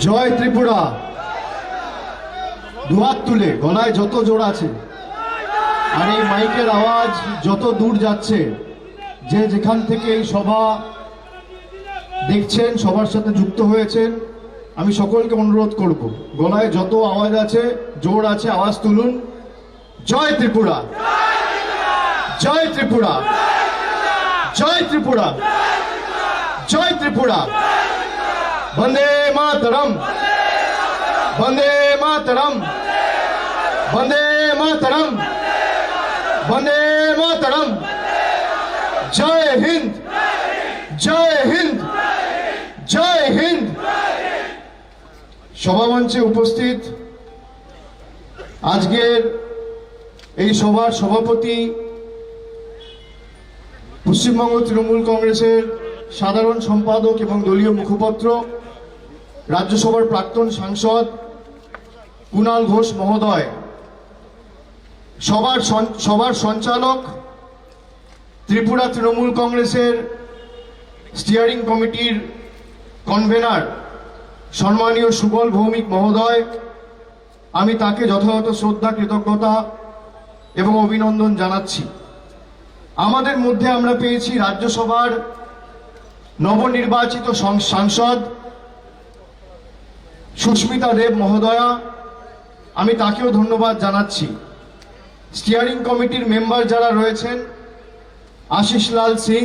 জয় ত্রিপুরা। দুহাত তুলে, গলায় যত জোর আছে আর এই মাইকের আওয়াজ যত দূর যাচ্ছে, যে যেখান থেকে এই সভা দেখছেন, সবার সাথে যুক্ত হয়েছেন, আমি সকলকে অনুরোধ করব, গলায় যত আওয়াজ আছে, জোর আছে, আওয়াজ তুলুন। জয় ত্রিপুরা, জয় ত্রিপুরা, জয় ত্রিপুরা, জয় ত্রিপুরা। বন্দে মাতরম, বন্দে মাতরম, বন্দে মাতরম, বন্দে মাতরম। জয় হিন্দ, জয় হিন্দ, জয় হিন্দ। সভামঞ্চে উপস্থিত আজকের এই সভার সভাপতি, পশ্চিমবঙ্গ তৃণমূল কংগ্রেসের সাধারণ সম্পাদক এবং দলীয় মুখপাত্র, রাজ্যসভার প্রাক্তন সাংসদ কুণাল ঘোষ মহোদয়, সবার সঞ্চালক, ত্রিপুরা তৃণমূল কংগ্রেসের স্টিয়ারিং কমিটির কনভেনার সম্মানীয় সুবল ভৌমিক মহোদয়, আমি তাকে যথাযথ শ্রদ্ধা, কৃতজ্ঞতা এবং অভিনন্দন জানাচ্ছি। আমাদের মধ্যে আমরা পেয়েছি রাজ্যসভার নবনির্বাচিত সাংসদ সুস্মিতা দেব মহোদয়া, আমি তাকেও ধন্যবাদ জানাচ্ছি। স্টিয়ারিং কমিটির মেম্বার যারা রয়েছেন, আশিস লাল সিং,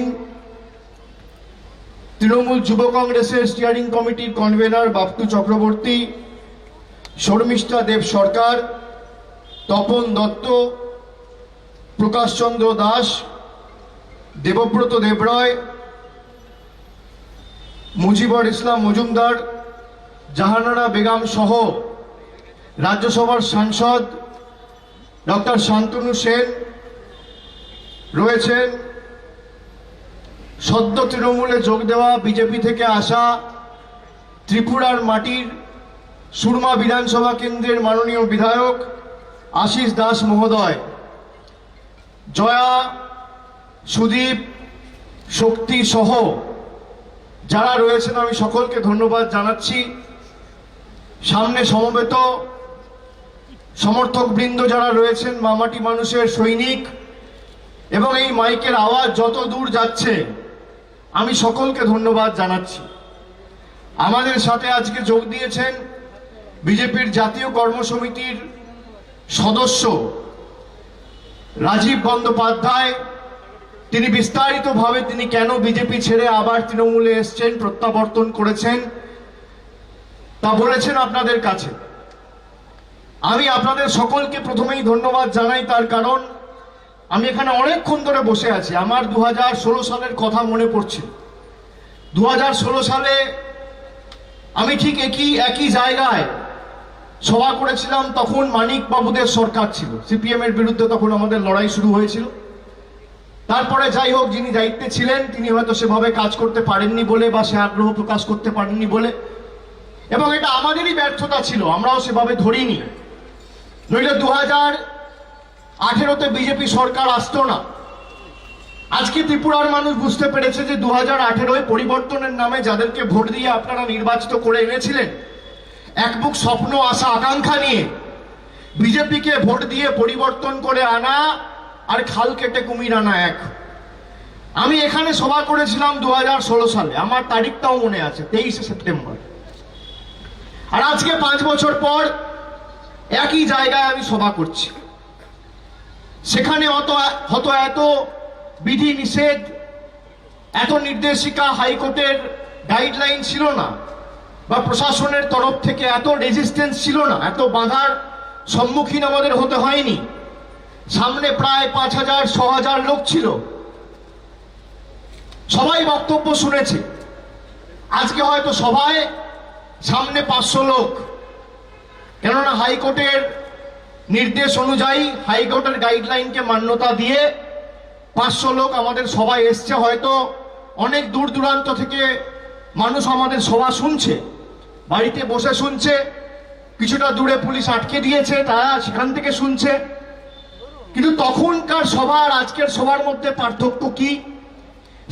তৃণমূল যুব কংগ্রেসের স্টিয়ারিং কমিটির কনভেনার বাপ্তু চক্রবর্তী, শর্মিষ্ঠা দেব সরকার, তপন দত্ত, প্রকাশচন্দ্র দাস, দেবব্রত দেবরায়, মুজিবুর ইসলাম মজুমদার, জাহানারা বেগম সহ রাজ্যসভার সাংসদ ডক্টর শান্তনু সেন রয়েছেন, সদ্য তৃণমূলে যোগ দেওয়া বিজেপি থেকে আসা ত্রিপুরার মাটির সুরমা বিধানসভা কেন্দ্রের মাননীয় বিধায়ক আশিস দাস মহোদয়, জয়া, সুদীপ, শক্তি সহ যারা রয়েছেন, আমি সকলকে ধন্যবাদ জানাচ্ছি। সামনে সমবেত সমর্থক বৃন্দ যারা রয়েছেন, মামাটি মানুষের সৈনিক, এবং এই মাইকের আওয়াজ যত দূর যাচ্ছে, আমি সকলকে ধন্যবাদ জানাচ্ছি। আমাদের সাথে আজকে যোগ দিয়েছেন বিজেপির জাতীয় কর্মসমিতির সদস্য রাজীব বন্দ্যোপাধ্যায়। তিনি বিস্তারিতভাবে তিনি কেন বিজেপি ছেড়ে আবার তৃণমূলে এসছেন, প্রত্যাবর্তন করেছেন, তা বলেছেন আপনাদের কাছে। আমি আপনাদের সকলকে প্রথমেই ধন্যবাদ জানাই, তার কারণ আমি এখানে অনেকক্ষণ ধরে বসে আছি। আমার 2016 সালের কথা মনে পড়ছে। 2016 সালে আমি ঠিক একই জায়গায় সভা করেছিলাম। তখন মানিক বাবুদের সরকার ছিল, সিপিএম এর বিরুদ্ধে তখন আমাদের লড়াই শুরু হয়েছিল। তারপরে যাই হোক, যিনি দায়িত্বে ছিলেন তিনি হয়তো সেভাবে কাজ করতে পারেননি বলে, বা সে আগ্রহ প্রকাশ করতে পারেননি বলে, এবং এটা আমাদেরই ব্যর্থতা ছিল, আমরাও সেভাবে ধরিনি। নইলে 2018-তে বিজেপি সরকার আসতো না। আজকে ত্রিপুরার মানুষ বুঝতে পেরেছে যে 2018-য় পরিবর্তনের নামে যাদেরকে ভোট দিয়ে আপনারা নির্বাচিত করে এনেছিলেন, এক বুক স্বপ্ন, আশা, আকাঙ্ক্ষা নিয়ে বিজেপিকে ভোট দিয়ে পরিবর্তন করে আনা আর খাল কেটে কুমির আনা এক। আমি এখানে সভা করেছিলাম 2016 সালে, আমার তারিখটাও মনে আছে, 23শে সেপ্টেম্বর। আর আজকে 5 বছর পর একই জায়গায় আমি সভা করছি। সেখানে এত বিধি নিষেধ, এত নির্দেশিকা, হাইকোর্টের গাইডলাইন ছিল না, বা প্রশাসনের তরফ থেকে এত রেজিস্ট্যান্স ছিল না, এত বাধার সম্মুখীন আমাদের হতে হয়নি। সামনে প্রায় 5000-6000 লোক ছিল, সবাই বক্তব্য শুনেছে। আজকে হয়তো সভায় সামনে 500 লোক, কেননা হাইকোর্টের নির্দেশ অনুযায়ী, হাইকোর্টের গাইডলাইনকে মান্যতা দিয়ে 500 লোক আমাদের সভায় এসছে। হয়তো অনেক দূর দূরান্ত থেকে মানুষ আমাদের সভা শুনছে, বাড়িতে বসে শুনছে, কিছুটা দূরে পুলিশ আটকে দিয়েছে, তারা সেখান থেকে শুনছে। কিন্তু তখনকার সভা আর আজকের সভার মধ্যে পার্থক্য কি?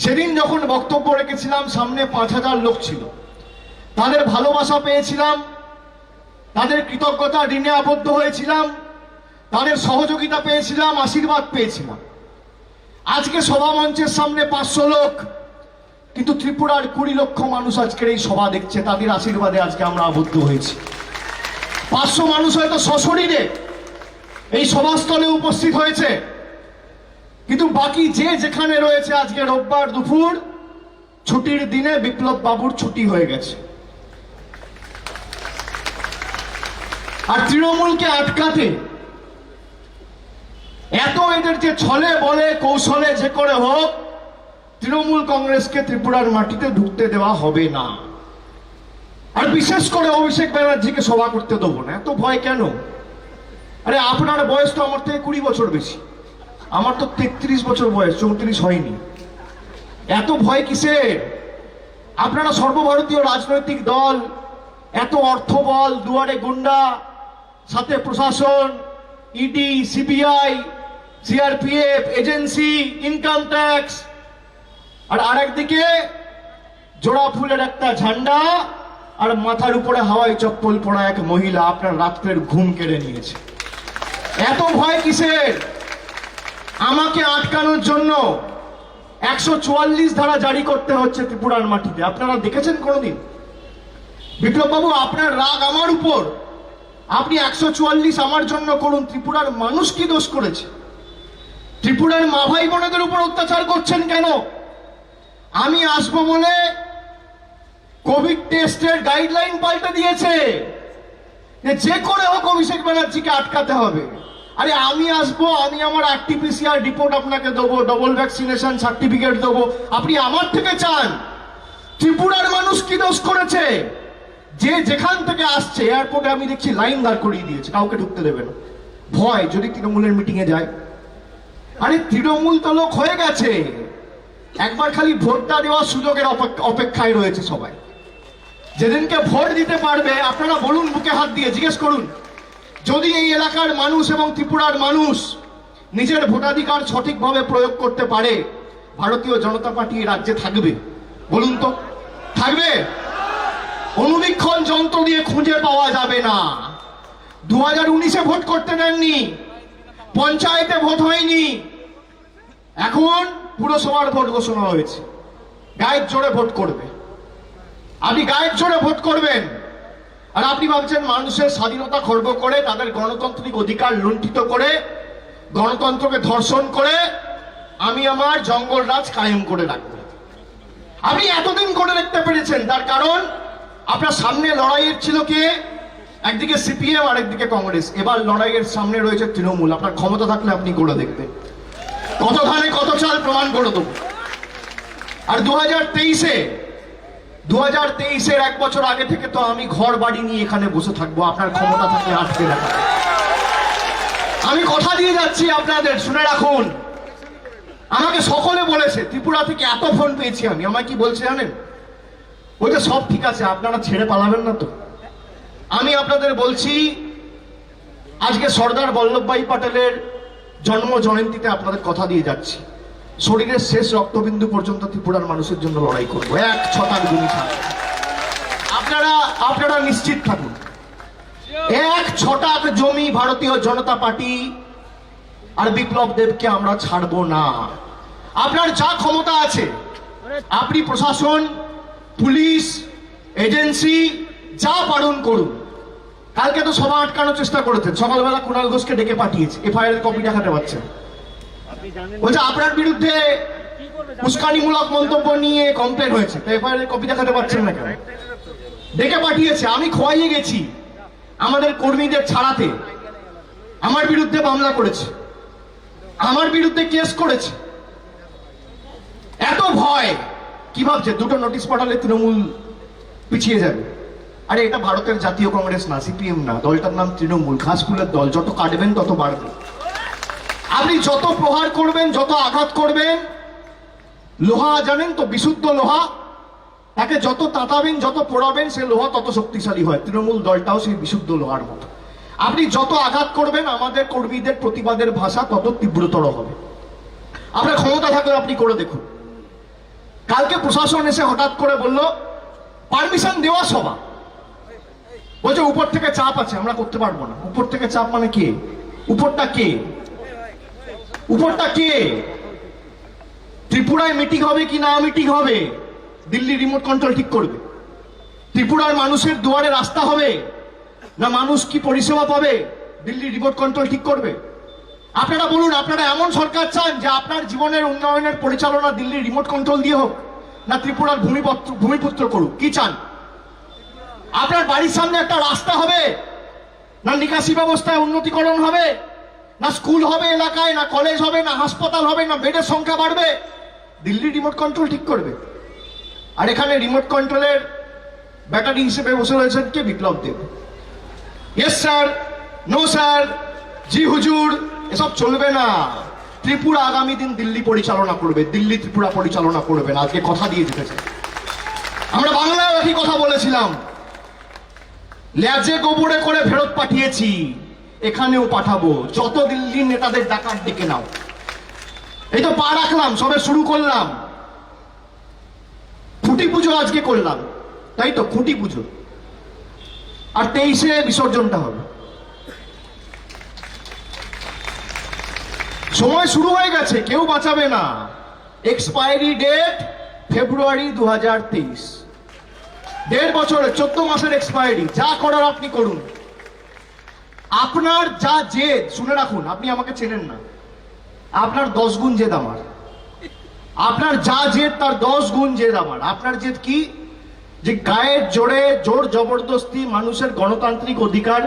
সেদিন যখন বক্তব্য রেখেছিলাম সামনে 5000 লোক ছিল, তাদের ভালোবাসা পেয়েছিলাম, তাদের কৃতজ্ঞতা ঋণে আবদ্ধ হয়েছিলাম, তাদের সহযোগিতা পেয়েছিলাম, আশীর্বাদ পেয়েছিলাম। আজকে সভা মঞ্চের সামনে 500 লোক, কিন্তু ত্রিপুরার 20 লক্ষ মানুষ আজকের এই সভা দেখছে, তাদের আশীর্বাদে আজকে আমরা আবদ্ধ হয়েছি। 500 মানুষ হয়তো সশরীরে এই সভাস্থলে উপস্থিত হয়েছে, কিন্তু বাকি যে যেখানে রয়েছে আজকে রোববার দুপুর ছুটির দিনে বিপ্লব বাবুর ছুটি হয়ে গেছে। আর তৃণমূলকে আটকাতে এত এদের যে ছলে বলে কৌশলে যে করে হোক তৃণমূল কংগ্রেসকে ত্রিপুরার মাটিতে ঢুকতে দেওয়া হবে না। আর বিশেষ করে অভিষেক ব্যানার্জিকে সভা করতে দেবো না। এত ভয় কেন? আরে আপনার বয়স তো আমার থেকে 20 বছর বেশি, আমার তো 33 বছর বয়স, 34 হয়নি। এত ভয় কিসের? আপনারা সর্বভারতীয় রাজনৈতিক দল, এত অর্থবল, দুয়ারে গুন্ডা, সাথে প্রশাসন, ED, CBI, CRPF, agency, income tax, আর আরেকদিকে জোড়া ফুলের একটা ঝান্ডা আর মাথার উপরে হাওয়াই চপ্পল পরা এক মহিলা আপনার রাত্রের ঘুম কেড়ে নিয়েছে। এত ভয় কিসের? আমাকে আটকানোর জন্য 144 ধারা জারি করতে হচ্ছে ত্রিপুরার মাটিতে। আপনারা দেখেছেন কোনোদিন? বিপ্লব বাবু, আপনার রাগ আমার উপর, আপনি 144 আমার জন্য করুন। ত্রিপুরার মানুষ কি দোষ করেছে? ত্রিপুরার মা ভাই বোনেদের উপর অত্যাচার করছেন কেন? আমি আসবো বলে কোভিড টেস্টের গাইডলাইন পাল্টে দিয়েছে, যে করে হোক অভিষেক ব্যানার্জিকে আটকাতে হবে। আরে আমি আসবো, আমি আমার আরটিপিসিআর রিপোর্ট আপনাকে দেবো, ডবল ভ্যাকসিনেশন সার্টিফিকেট দেবো, আপনি আমার থেকে চান? ত্রিপুরার মানুষ কি দোষ করেছে? যে যেখান থেকে আসছে এয়ারপোর্টে আমি দেখছি লাইন দাঁড় করিয়ে দিয়েছে, কাউকে ঢুকতে দেবে না। ভয় যদি তৃণমূলের মিটিং এ যায়। আরে তৃণমূল তো লোক হয়ে গেছে, একবার খালি ভোটটা দেওয়ার সুযোগের অপেক্ষায় রয়েছে সবাই। যেদিনকে ভোট দিতে পারবে, আপনারা বলুন, বুকে হাত দিয়ে জিজ্ঞেস করুন, যদি এই এলাকার মানুষ এবং ত্রিপুরার মানুষ নিজের ভোটাধিকার সঠিকভাবে প্রয়োগ করতে পারে, ভারতীয় জনতা পার্টি রাজ্যে থাকবে? বলুন তো, থাকবে? অনুবীক্ষণ যন্ত্র দিয়ে খুঁজে পাওয়া যাবে না। 2019-এ ভোট করতে দেননি, পঞ্চায়েতে ভোট হয়নি, এখন পুরসভার ভোট ঘোষণা হয়েছে। গায়ের জোরে ভোট করবে, আপনি গায়ের জোরে ভোট করবেন। আর আপনি ভাবছেন মানুষের স্বাধীনতা খর্ব করে, তাদের গণতান্ত্রিক অধিকার লুণ্ঠিত করে, গণতন্ত্রকে ধর্ষণ করে আমি আমার জঙ্গল রাজ কায়েম করে রাখবো। আপনি এতদিন করে দেখতে পেরেছেন, তার কারণ আপনার সামনে লড়াইয়ের ছিল কে? একদিকে সিপিএম আর একদিকে কংগ্রেস। এবার লড়াইয়ের সামনে রয়েছে তৃণমূল। আপনার ক্ষমতা থাকলে আপনি করে দেখবেন, কত ধানে কত চাল প্রমাণ করে দেবো। আর 2023-এর 1 বছর আগে থেকে তো আমি ঘর বাড়ি নিয়ে এখানে বসে থাকবো, আপনার ক্ষমতা থাকলে আটকে রাখা। আমি কথা দিয়ে যাচ্ছি আপনাদের, শুনে রাখুন। আমাকে সকলে বলেছে, ত্রিপুরা থেকে এত ফোন পেয়েছি আমি, আমায় কি বলছে জানেন? ওইটা সব ঠিক আছে, আপনারা ছেড়ে পালাবেন না তো। আমি আপনাদের বলছি, আজকে সর্দার বল্লভভাই প্যাটেলের জন্ম জয়ন্তীতে আপনাদের কথা দিয়ে যাচ্ছি, শরীরের শেষ রক্তবিন্দু পর্যন্ত ত্রিপুরার মানুষের জন্য লড়াই করবো, 1 ছটাক গুলি থাকবে। আপনারা নিশ্চিত থাকুন, 1 ছটাক জমি ভারতীয় জনতা পার্টি আর বিপ্লব দেবকে আমরা ছাড়বো না। আপনার যা ক্ষমতা আছে, আপনি প্রশাসন, পুলিশ, এজেন্সি যা পালন করুন। কালকে তো সভা আটকানোর চেষ্টা করেছেন, সকালবেলা কুণাল ঘোষকে ডেকে পাঠিয়েছে, এফআইআর কপি দেখাতে পারছেন। বলছে আপনার বিরুদ্ধে উস্কানিমূলক মন্তব্য নিয়ে কমপ্লেন হয়েছে, এফআইআর কপি দেখাতে পারছেন না কেন? ডেকে পাঠিয়েছে। আমি খোয়াইয়ে গেছি আমাদের কর্মীদের ছাড়াতে, আমার বিরুদ্ধে মামলা করেছে, আমার বিরুদ্ধে কেস করেছে। এত ভয় কি ভাবছে? 2টো নোটিশ পাঠালে তৃণমূল পিছিয়ে যাবে? আরে এটা ভারতের জাতীয় কংগ্রেস না, সিপিএম না, দলটার নাম তৃণমূল, ঘাসফুলের দল। যত কাটবেন তত বাড়বে। আপনি যত প্রহার করবেন, যত আঘাত করবেন, লোহা জানেন তো, বিশুদ্ধ লোহা, তাকে যত তাতাবেন, যত পোড়াবেন, সে লোহা তত শক্তিশালী হয়। তৃণমূল দলটাও সেই বিশুদ্ধ লোহার মতো। আপনি যত আঘাত করবেন, আমাদের কর্মীদের প্রতিবাদের ভাষা তত তীব্রতর হবে। আপনার ক্ষমতা থাকলে আপনি করে দেখুন। কালকে প্রশাসন এসে হঠাৎ করে বলল পারমিশন দেওয়া সভা, বলছে উপর থেকে চাপ আছে, আমরা করতে পারবো না। উপর থেকে চাপ মানে কে? উপরটা কে? উপরটা কে? ত্রিপুরায় মিটিং হবে কি না মিটিং হবে, দিল্লি রিমোট কন্ট্রোল ঠিক করবে। ত্রিপুরার মানুষের দুয়ারে রাস্তা হবে না মানুষ কি পরিষেবা পাবে, দিল্লি রিমোট কন্ট্রোল ঠিক করবে। আপনারা বলুন, আপনারা এমন সরকার চান যে আপনার জীবনের উন্নয়নের পরিচালনা দিল্লি রিমোট কন্ট্রোল দিয়ে হোক, না ত্রিপুরার ভূমিপুত্র করুক? কি চান? আপনার বাড়ির সামনে একটা রাস্তা হবে, না নিকাশি ব্যবস্থায় উন্নতিকরণ হবে, না স্কুল হবে এলাকায়, না কলেজ হবে, না হাসপাতাল হবে, না বেডের সংখ্যা বাড়বে, দিল্লি রিমোট কন্ট্রোল ঠিক করবে। আর এখানে রিমোট কন্ট্রোলের ব্যাটারি হিসেবে বসে রয়েছেন কে? Biplab Deb. Yes sir, no sir, জি হুজুর, এসব চলবে না। ত্রিপুরা আগামী দিন দিল্লি পরিচালনা করবে, দিল্লি ত্রিপুরা পরিচালনা করবে না, আজকে কথা দিয়ে দিতেছে। আমরা বাংলায় একই কথা বলেছিলাম, ল্যাজে গোবরে করে ফেরত পাঠিয়েছি, এখানেও পাঠাবো, যত দিল্লি নেতাদের ডাকাত ডেকে নাও। এই তো পা রাখলাম, সবে শুরু করলাম, খুঁটি পুজো আজকে করলাম, তাই তো খুঁটি পুজো, আর 23-এ বিসর্জনটা হবে। সময় শুরু হয়ে গেছে, কেউ বাঁচাবে না। এক্সপায়ারি ডেট ফেব্রুয়ারি 2023, 1.5 বছরের 14 মাসের এক্সপায়ারি। যা করার আপনি করুন। আপনার যা জেদ, শুনে রাখুন, আপনি আমাকে চেনেন না, আপনার 10 গুণ জেদ আমার। আপনার যা জেদ তার 10 গুণ জেদ আমার। আপনার জেদ কি? যে গায়ের জোরে জোর জবরদস্তি মানুষের গণতান্ত্রিক অধিকার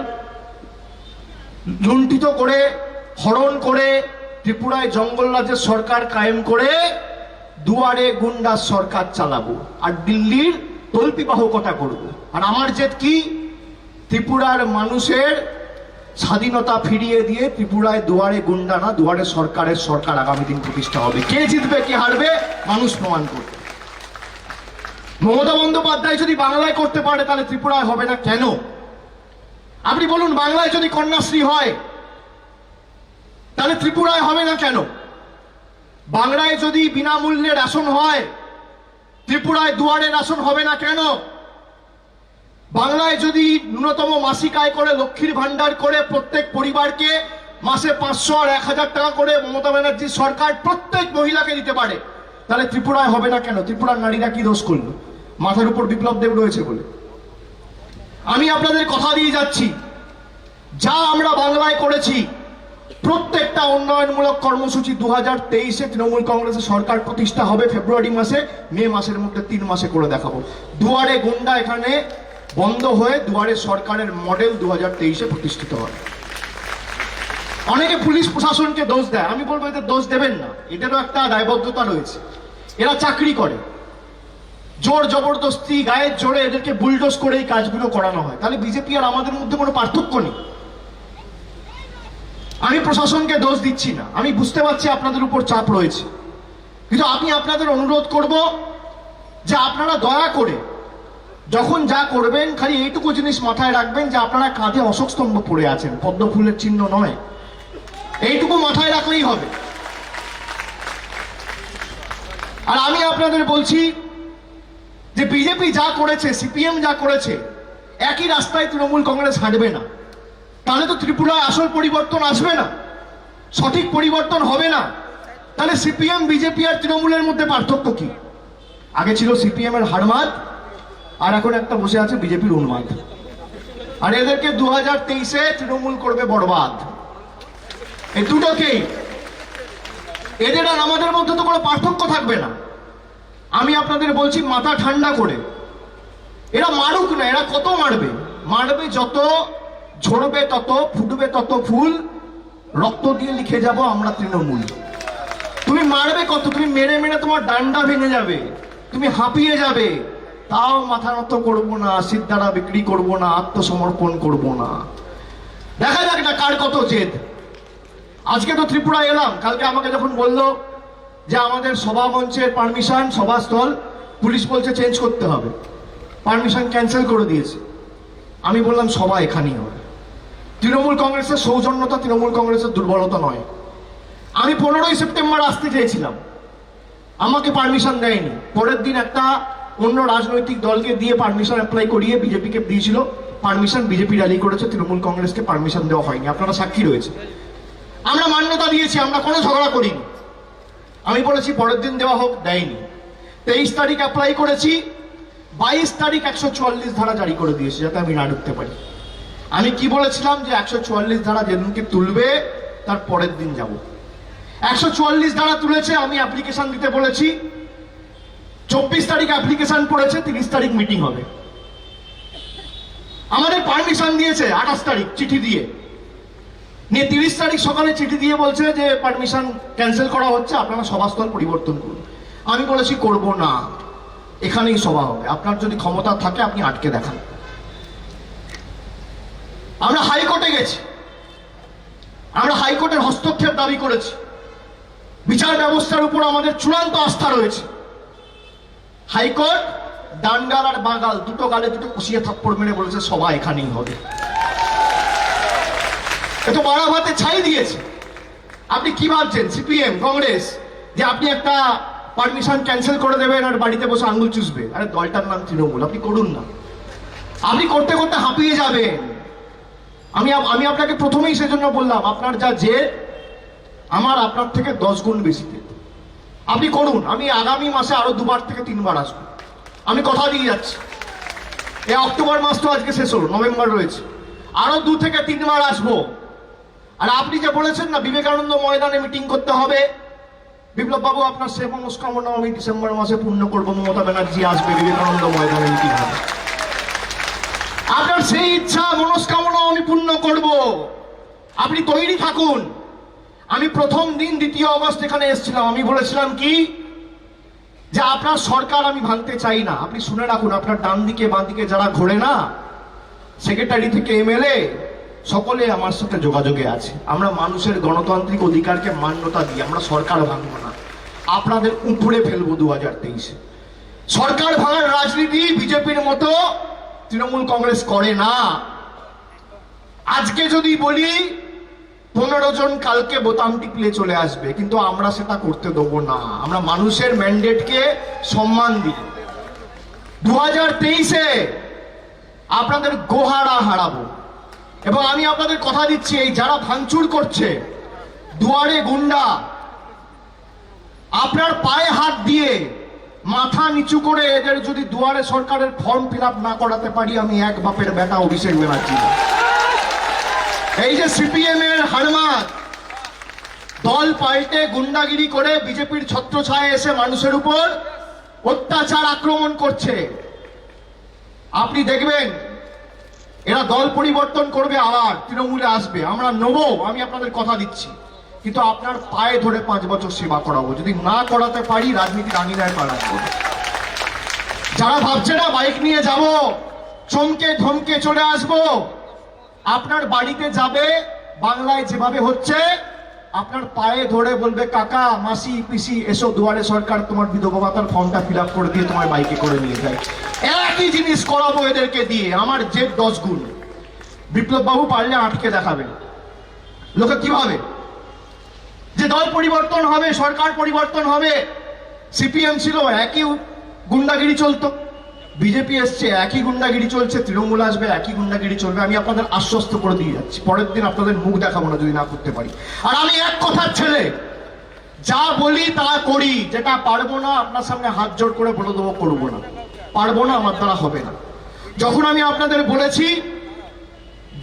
লুণ্ঠিত করে, হরণ করে, ত্রিপুরায় জঙ্গল রাজের সরকার কায়েম করে দুয়ারে গুন্ডার সরকার চালাবো আর দিল্লির তল্পিবাহকতা করব। আর আমার জেদ কি? ত্রিপুরার মানুষের স্বাধীনতা ফিরিয়ে দিয়ে ত্রিপুরায় দুয়ারে গুন্ডা না, দুয়ারে সরকারের সরকার আগামী দিন প্রতিষ্ঠা হবে। কে জিতবে কে হারবে মানুষ প্রমাণ করবে। মমতা বন্দ্যোপাধ্যায় যদি বাংলায় করতে পারে তাহলে ত্রিপুরায় হবে না কেন? আপনি বলুন, বাংলায় যদি কন্যাশ্রী হয় তাহলে ত্রিপুরায় হবে না কেন? বাংলায় যদি বিনামূল্যে রেশন হয় ত্রিপুরায় দুয়ারে রেশন হবে না কেন? বাংলায় যদি ন্যূনতম মাসিক আয় করে লক্ষ্মীর ভান্ডার করে প্রত্যেক পরিবারকে মাসে 500 আর 1000 টাকা করে মমতা ব্যানার্জির সরকার প্রত্যেক মহিলাকে দিতে পারে, তাহলে ত্রিপুরায় হবে না কেন? ত্রিপুরার নারীরা কি দোষ করলো? মাথার উপর বিপ্লব দেব রয়েছে বলে। আমি আপনাদের কথা দিয়ে যাচ্ছি, যা আমরা বাংলায় করেছি প্রত্যেকটা উন্নয়নমূলক কর্মসূচি 2023-এ তৃণমূল কংগ্রেসের সরকার প্রতিষ্ঠা হবে ফেব্রুয়ারি মাসে, মে মাসের মধ্যে 3 মাসে করে দেখাবো। দুয়ারে গুন্ডা এখানে বন্ধ হয়ে দুয়ারে সরকারের মডেল 2023-এ প্রতিষ্ঠিত হবে। অনেকে পুলিশ প্রশাসনকে দোষ দেয়, আমি বলবো এদের দোষ দেবেন না, এদেরও একটা দায়বদ্ধতা রয়েছে। এরা চাকরি করে, জোর জবরদস্তি গায়ের জোরে এদেরকে বুলডোজ করে এই কাজগুলো করানো হয়। তাহলে বিজেপি আর আমাদের মধ্যে কোনো পার্থক্য নেই। আমি প্রশাসনকে দোষ দিচ্ছি না, আমি বুঝতে পারছি আপনাদের উপর চাপ রয়েছে, কিন্তু আমি আপনাদের অনুরোধ করব যে আপনারা দয়া করে যখন যা করবেন খালি এইটুকু জিনিস মাথায় রাখবেন যে আপনারা কাঁধে অশোক স্তম্ভ পড়ে আছেন, পদ্ম ফুলের চিহ্ন নয়। এইটুকু মাথায় রাখলেই হবে। আর আমি আপনাদের বলছি যে বিজেপি যা করেছে, সিপিএম যা করেছে, একই রাস্তায় তৃণমূল কংগ্রেস হাঁটবে না। তাহলে তো ত্রিপুরায় আসল পরিবর্তন আসবে না, সঠিক পরিবর্তন হবে না। তাহলে সিপিএম বিজেপি আর তৃণমূলের মধ্যে পার্থক্য কি? আগে ছিল সিপিএম এর হারমাদ, আর এখন একটা বসে আছে বিজেপির উন্মাদ। আর এদেরকে 2023-এ তৃণমূল করবে বরবাদ। এই দুটোকেই, এদের আর আমাদের মধ্যে তো কোনো পার্থক্য থাকবে না। আমি আপনাদের বলছি মাথা ঠান্ডা করে, এরা মারুক না, এরা কত মারবে? মারবে যত, ঝরবে তত, ফুটবে তত ফুল, রক্ত দিয়ে লিখে যাব আমরা তৃণমূল। তুমি মারবে কত? তুমি মেরে মেরে তোমার ডান্ডা ভেঙে যাবে, তুমি হাঁপিয়ে যাবে, তাও মাথা নত করবো না, সিদ্ধারা বিক্রি করবো না, আত্মসমর্পণ করবো না। দেখা যাক না কার কত জেদ। আজকে তো ত্রিপুরা এলাম, কালকে আমাকে যখন বললো যে আমাদের সভা মঞ্চের পারমিশন, সভাস্থল পুলিশ বলছে চেঞ্জ করতে হবে, পারমিশন ক্যান্সেল করে দিয়েছে। আমি বললাম সভা এখানেই হবে। তৃণমূল কংগ্রেসের সৌজন্যতা তৃণমূল কংগ্রেসের দুর্বলতা নয়। আমি 15ই সেপ্টেম্বর আসতে চেয়েছিলাম, আমাকে পারমিশন দেয়নি। পরের দিন একটা অন্য রাজনৈতিক দলকে দিয়ে পারমিশন অ্যাপ্লাই করিয়ে বিজেপিকে দিয়েছিল পারমিশন, বিজেপি র্যালি করেছে, তৃণমূল কংগ্রেসকে পারমিশন দেওয়া হয়নি, আপনারা সাক্ষী রয়েছে। আমরা মান্যতা দিয়েছি, আমরা কোনো ঝগড়া করিনি। আমি বলেছি পরের দিন দেওয়া হোক, দেয়নি। 23 তারিখ অ্যাপ্লাই করেছি, 22 তারিখ 144 ধারা জারি করে দিয়েছে যাতে আমি না ঢুকতে পারি। আমি কি বলেছিলাম যে 144 ধারা যেদিনকে তুলবে তার পরের দিন যাব। 144 ধারা তুলেছে, আমি অ্যাপ্লিকেশন দিতে বলেছি, 24 তারিখ অ্যাপ্লিকেশন পড়েছে, 30 তারিখ মিটিং হবে। আমাদের পারমিশন দিয়েছে 28 তারিখ চিঠি দিয়ে, নিয়ে 30 তারিখ সকালে চিঠি দিয়ে বলছে যে পারমিশন ক্যান্সেল করা হচ্ছে, আপনারা সভাস্থল পরিবর্তন করুন। আমি বলেছি করব না, এখানেই সভা হবে, আপনার যদি ক্ষমতা থাকে আপনি আটকে দেখান। আমরা হাইকোর্টে গেছি, আমরা হাইকোর্টের হস্তক্ষেপ দাবি করেছি। বিচার ব্যবস্থার উপর আমাদের চূড়ান্ত আস্থা রয়েছে। হাইকোর্ট ডান্ডাল আর বাঙাল দুটো গালে দুটো কষিয়ে থাপ্পড় মেরে বলেছে সভা এখানেই হবে। এ তো বাড়াভাতে ছাই দিয়েছে। আপনি কি ভাবছেন সিপিএম কংগ্রেস যে আপনি একটা পারমিশন ক্যান্সেল করে দেবেন আর বাড়িতে বসে আঙ্গুল চুষবে? আরে দলটার নাম তৃণমূল, আপনি করুন না। আপনি করতে করতে হাঁপিয়ে যাবেন। আমি আপনাকে প্রথমেই সেজন্য বললাম, আপনার যা জেদ আমার আপনার থেকে 10 গুণ বেশি। আপনি করুন, আমি আগামী মাসে আরো 2বার থেকে 3বার আসবো, আমি কথা দিয়ে যাচ্ছি। এই অক্টোবর মাস তো আজকে শেষ হলো, নভেম্বর রয়েছে, আরো 2 থেকে 3বার আসবো। আর আপনি যে বলেছেন না বিবেকানন্দ ময়দানে মিটিং করতে হবে, বিপ্লব বাবু আপনার সে মনস্কামনা আমি ডিসেম্বর মাসে পূর্ণ করবো। মমতা ব্যানার্জি আসবে, বিবেকানন্দ ময়দানে মিটিং হবে। আপনার সেই ইচ্ছা মনস্কামনা আমি পূর্ণ করব, আপনি তৈরি থাকুন। আমি প্রথম দিন 2 অগস্ট এখানে এসেছিলাম, আমি বলেছিলাম কি যে আপনার সরকার আমি ভাঙতে চাই না। আপনি শুনে রাখুন, আপনার ডান দিকে বাঁ দিকে যারা ঘোরে না, সেক্রেটারি থেকে এমএলএ সকলে আমার সাথে যোগাযোগে আছে। আমরা মানুষের গণতান্ত্রিক অধিকারকে মান্যতা দিই, আমরা সরকার ভাঙবো না, আপনাদের উপরে ফেলবো 2023-এ। সরকার ভাঙার রাজনীতি বিজেপির মতো তৃণমূল কংগ্রেস করে না। আজকে যদি বলি 15 জন কালকে বোতাম টিপলে চলে আসবে, কিন্তু আমরা সেটা করতে দেবো না। আমরা মানুষের ম্যান্ডেটকে সম্মান দিই। 2023-এ আপনাদের গোহারা হারাবো। এবং আমি আপনাদের কথা দিচ্ছি, এই যারা ভাঙচুর করছে, দুয়ারে গুন্ডা, আপনার পায়ে হাত দিয়ে মাথা নিচু করে এদের যদি দুয়ারে সরকারের ফর্ম ফিল আপ না করাতে পারি, আমি এক বাপের বেটা অভিষেক ব্যানার্জি। এই যে সিপিএম এর হারমাত দল পাল্টে গুন্ডাগিরি করে বিজেপির ছত্রছায়ায় এসে মানুষের উপর অত্যাচার আক্রমণ করছে, আপনি দেখবেন এরা দল পরিবর্তন করবে, আবার তৃণমূলে আসবে, আমরা নেবো, আমি আপনাদের কথা দিচ্ছি। কিন্তু আপনার পায়ে ধরে 5 বছর সেবা করাবো, যদি না করাতে পারি রাজনীতির আঙিনায় পা রাখবো। যারা ভাবছে না বাইক নিয়ে যাব, চমকে ধমকে চলে আসবো, আপনার বাড়িতে যাবে, বাংলায় যেভাবে হচ্ছে আপনার পায়ে ধরে বলবে কাকা মাসি পিসি এসো দুয়ারে সরকার, তোমার বিধবা ভাতার ফর্মটা ফিল আপ করে দিয়ে তোমার বাইকে করে নিয়ে যায়। একই জিনিস করাবো এদেরকে দিয়ে, আমার জেদ 10 গুণ। বিপ্লব বাবু পারলে আটকে দেখাবেন। লোকে কিভাবে যে দল পরিবর্তন হবে, সরকার পরিবর্তন হবে, সিপিএম ছিল একই গুন্ডাগিরি চলতো, বিজেপি এসছে একই গুন্ডাগিরি চলছে, তৃণমূল আসবে একই গুন্ডাগিরি চলবে। আমি আপনাদের আশ্বস্ত করে দিয়ে যাচ্ছি, পরের দিন আপনাদের মুখ দেখাবো না যদি না করতে পারি। আর আমি এক কথার ছেলে, যা বলি তা করি, যেটা পারবো না আপনার সামনে হাত জোড় করে বলে দেবো করবো না, পারবো না, আমার দ্বারা হবে না। যখন আমি আপনাদের বলেছি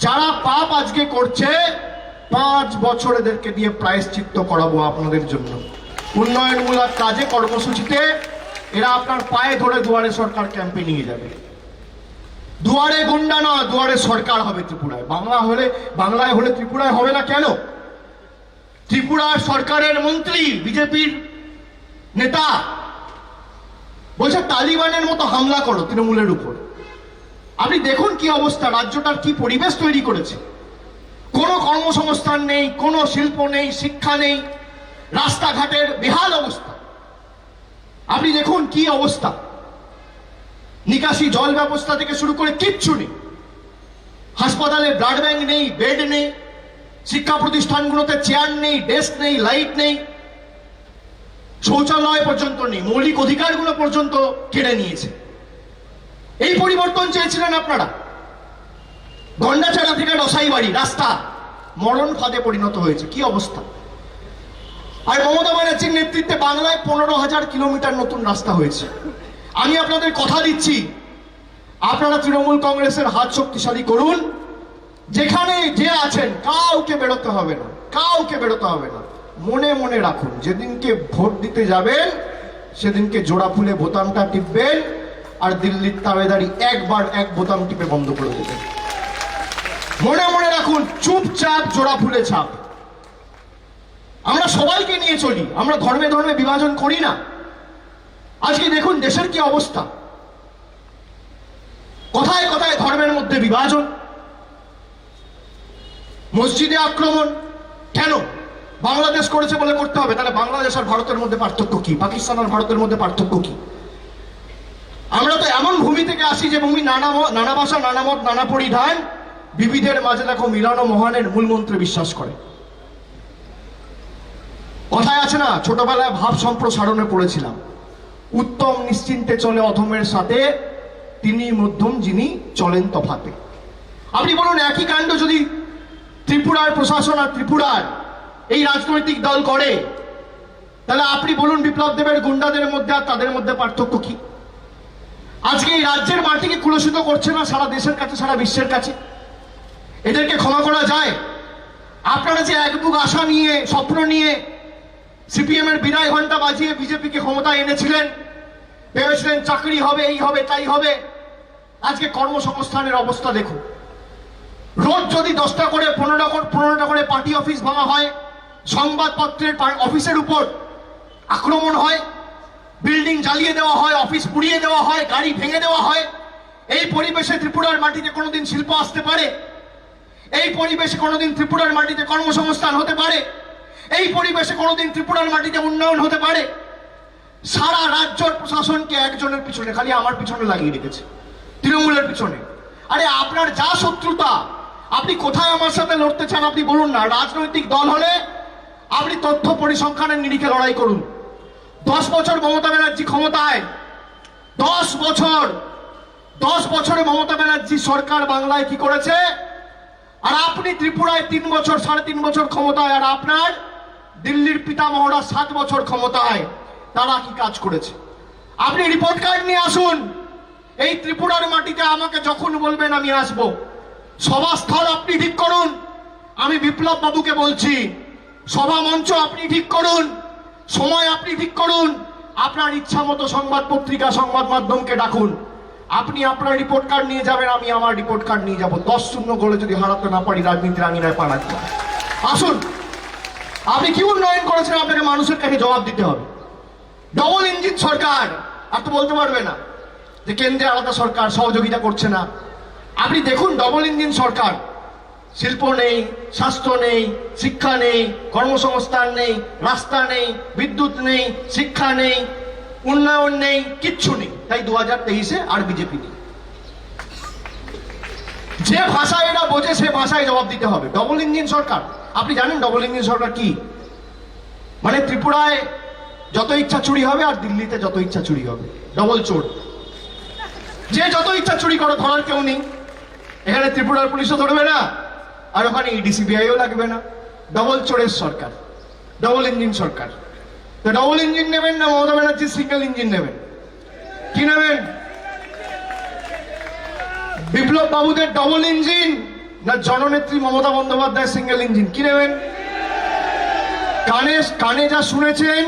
যারা পাপ আজকে করছে 5 বছর এদেরকে দিয়ে প্রায়শ্চিত্ত করাবো আপনাদের জন্য, উন্নয়নমূলক কাজে কর্মসূচিতে এরা আপনার পায়ে ধরে দুয়ারে সরকার ক্যাম্পে নিয়ে যাবে। দুয়ারে গুন্ডা না, দুয়ারে সরকার হবে ত্রিপুরায়। বাংলায় হলে ত্রিপুরায় হবে না কেন? ত্রিপুরা সরকারের মন্ত্রী বিজেপির নেতা বলছে তালিবানের মতো হামলা করো তৃণমূলের উপর। আপনি দেখুন কি অবস্থা, রাজ্যটার কি পরিবেশ তৈরি করেছে। কোনো কর্মসংস্থান নেই, কোনো শিল্প নেই, শিক্ষা নেই, রাস্তাঘাটের বেহাল অবস্থা। আপনি দেখুন কি অবস্থা, নিকাশি জল ব্যবস্থা থেকে শুরু করে কিচ্ছু নেই। হাসপাতালে ব্লাড ব্যাংক নেই, বেড নেই, শিক্ষা প্রতিষ্ঠানগুলোতে চেয়ার নেই, ডেস্ক নেই, লাইট নেই, শৌচালয় পর্যন্ত নেই, মৌলিক অধিকারগুলো পর্যন্ত কেড়ে নিয়েছে। এই পরিবর্তন চেয়েছিলেন আপনারা। গন্ডাছড়া থেকে রসাইবাড়ি রাস্তা মরণ ফাঁদে পরিণত হয়েছে, কি অবস্থা। আর মমতা ব্যানার্জির নেতৃত্বে বাংলায় 15,000 কিলোমিটার নতুন রাস্তা হয়েছে। আমি আপনাদের কথা দিচ্ছি, আপনারা তৃণমূল কংগ্রেসের হাত শক্তিশালী করুন। যেখানে যে আছেন কাউকে বেরোতে হবে না, কাউকে বেরোতে হবে না। মনে মনে রাখুন, যেদিনকে ভোট দিতে যাবেন সেদিনকে জোড়া ফুলে বোতামটা টিপবেন, আর দিল্লির তাবেদারি একবার এক বোতাম টিপে বন্ধ করে দেবেন। মনে মনে রাখুন, চুপচাপ জোড়া ফুলে ছাপ। আমরা সবাইকে নিয়ে চলি, আমরা ধর্মে ধর্মে বিভাজন করি না। আজকে দেখুন দেশের কি অবস্থা, কথায় কথায় ধর্মের মধ্যে বিভাজন, মসজিদে আক্রমণ। কেন? বাংলাদেশ করেছে বলে করতে হবে? তাহলে বাংলাদেশ আর ভারতের মধ্যে পার্থক্য কি? পাকিস্তান আর ভারতের মধ্যে পার্থক্য কি? আমরা তো এমন ভূমি থেকে আসি যে ভূমি নানা ভাষা, নানা মত, নানা পরিধান, বিবিধের মাঝে দেখো মিলন মহানের মূল মন্ত্রে বিশ্বাস করে। কথায় আছে না, ছোটবেলায় ভাব সম্প্রসারণে পড়েছিলাম, উত্তম নিশ্চিন্তে চলে অধমের সাথে, তিনি মধ্যম যিনি চলেন তফাতে। আপনি বলুন, একই কাণ্ড যদি ত্রিপুরার প্রশাসন আর ত্রিপুরার এই রাজনৈতিক দল করে, তাহলে আপনি বলুন বিপ্লব দেবের গুন্ডাদের মধ্যে আর তাদের মধ্যে পার্থক্য কি? আজকে এই রাজ্যের মাটিকে কুলসিত করছে না সারা দেশের কাছে, সারা বিশ্বের কাছে। এদেরকে ক্ষমা করা যায়? আপনারা যে এক বুক আশা নিয়ে, স্বপ্ন নিয়ে সিপিএম এর বিদায় ঘন্টা বাজিয়ে বিজেপিকে ক্ষমতায় এনেছিলেন, ভেবেছিলেন চাকরি হবে, এই হবে, তাই হবে। আজকে কর্মসংস্থানের অবস্থা দেখুন। রোজ যদি 10টা করে 15টা করে পার্টি অফিস ভাঙা হয়, সংবাদপত্রের অফিসের উপর আক্রমণ হয়, বিল্ডিং জ্বালিয়ে দেওয়া হয়, অফিস পুড়িয়ে দেওয়া হয়, গাড়ি ভেঙে দেওয়া হয়, এই পরিবেশে ত্রিপুরার মাটিতে কোনোদিন শিল্প আসতে পারে? এই পরিবেশে কোনোদিন ত্রিপুরার মাটিতে কর্মসংস্থান হতে পারে? এই পরিবেশে কোনোদিন ত্রিপুরার মাটিতে উন্নয়ন হতে পারে? সারা রাজ্যের প্রশাসনকে একজনের পিছনে, খালি আমার পিছনে লাগিয়ে রেখেছে, তৃণমূলের পিছনে। আরে আপনার যা শত্রুতা, আপনি কোথায় আমার সাথে লড়তে চান আপনি বলুন না। রাজনৈতিক দল হলে আপনি তথ্য পরিসংখ্যানের নিরিখে লড়াই করুন। 10 বছর মমতা ব্যানার্জি ক্ষমতায়, 10 বছরে মমতা ব্যানার্জি সরকার বাংলায় কি করেছে, আর আপনি ত্রিপুরায় 3 বছর, 3.5 বছর ক্ষমতায়, আর আপনার দিল্লির পিতামহরা 7 বছর ক্ষমতায়, তারা কি কাজ করেছে? আপনি রিপোর্ট কার্ড নিয়ে আসুন। এই ত্রিপুরার মাটিতে আমাকে যখন বলবেন আমি আসব। সভাস্থল আপনি ঠিক করুন। আমি বিপ্লব বাবুকে বলছি, সভা মঞ্চ আপনি ঠিক করুন, সময় আপনি ঠিক করুন। আপনার ইচ্ছা মতো সংবাদ পত্রিকা, সংবাদ মাধ্যমকে ডাকুন। আপনি আপনার রিপোর্ট কার্ড নিয়ে যাবেন, আমি আমার রিপোর্ট কার্ড নিয়ে যাব। 10-0 গোলে যদি হারাতে না পারি, রাজনীতির আঙিনায় পা রাখতে হবে। আসুন, আপনি কি উন্নয়ন করেছেন আপনাকে মানুষের কাছে জবাব দিতে হবে। ডবল ইঞ্জিন সরকার, আর তো বলতে পারবে না যে কেন্দ্রে আলাদা সরকার সহযোগিতা করছে না। আপনি দেখুন, ডবল ইঞ্জিন সরকার, শিল্প নেই, স্বাস্থ্য নেই, শিক্ষা নেই, কর্মসংস্থান নেই, রাস্তা নেই, বিদ্যুৎ নেই, শিক্ষা নেই, উন্নয়ন নেই, কিচ্ছু নেই। তাই 2023-এ আর বিজেপি নেই। যে ভাষায় এরা বোঝে সে ভাষায় জবাব দিতে হবে। ডবল ইঞ্জিন সরকার, আপনি জানেন ডবল ইঞ্জিন সরকার কি? মানে ত্রিপুরায় যত ইচ্ছা চুরি হবে আর দিল্লিতে যত ইচ্ছা চুরি হবে। ডবল চোর, যে যত ইচ্ছা চুরি করে ধরার কেউ নেই। এখানে ত্রিপুরার পুলিশও ধরবে না, আর ওখানে ইডিসিবিআইও লাগবে না। ডবল চোরের সরকার, ডবল ইঞ্জিন সরকার। তো ডবল ইঞ্জিন নেবেন না মমতা ব্যানার্জি সিঙ্গেল ইঞ্জিন নেবেন? কি নেবেন? বিপ্লব বাবুদের ডবল ইঞ্জিন না জননেত্রী মমতা বন্দ্যোপাধ্যায় সিঙ্গেল ইঞ্জিন? কি নেবেন? কানে যা শুনেছেন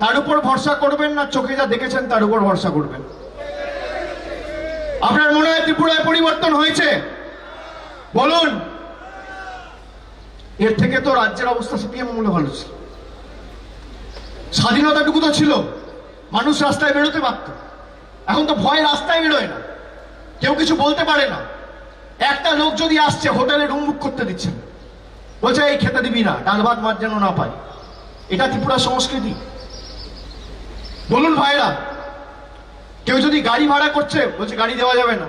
তার উপর ভরসা করবেন, না চোখে যা দেখেছেন তার উপর ভরসা করবেন? আপনার মনে হয় ত্রিপুরায় পরিবর্তন হয়েছে? বলুন। এর থেকে তো রাজ্যের অবস্থা সিপিএম মনে ভালো ছিল। স্বাধীনতাটুকু তো ছিল, মানুষ রাস্তায় বেরোতে পারত। এখন তো ভয় রাস্তায় বেরোয় না, কেউ কিছু বলতে পারে না। একটা লোক যদি আসছে, হোটেলে রুম বুক করতে দিচ্ছে না, বলছে এই খেতে দিবি না, ডাল ভাত মাছ যেন না পাই। এটা ত্রিপুরা সংস্কৃতি? বলুন ভাইরা। কেউ যদি গাড়ি ভাড়া করছে, বলছে গাড়ি দেওয়া যাবে না।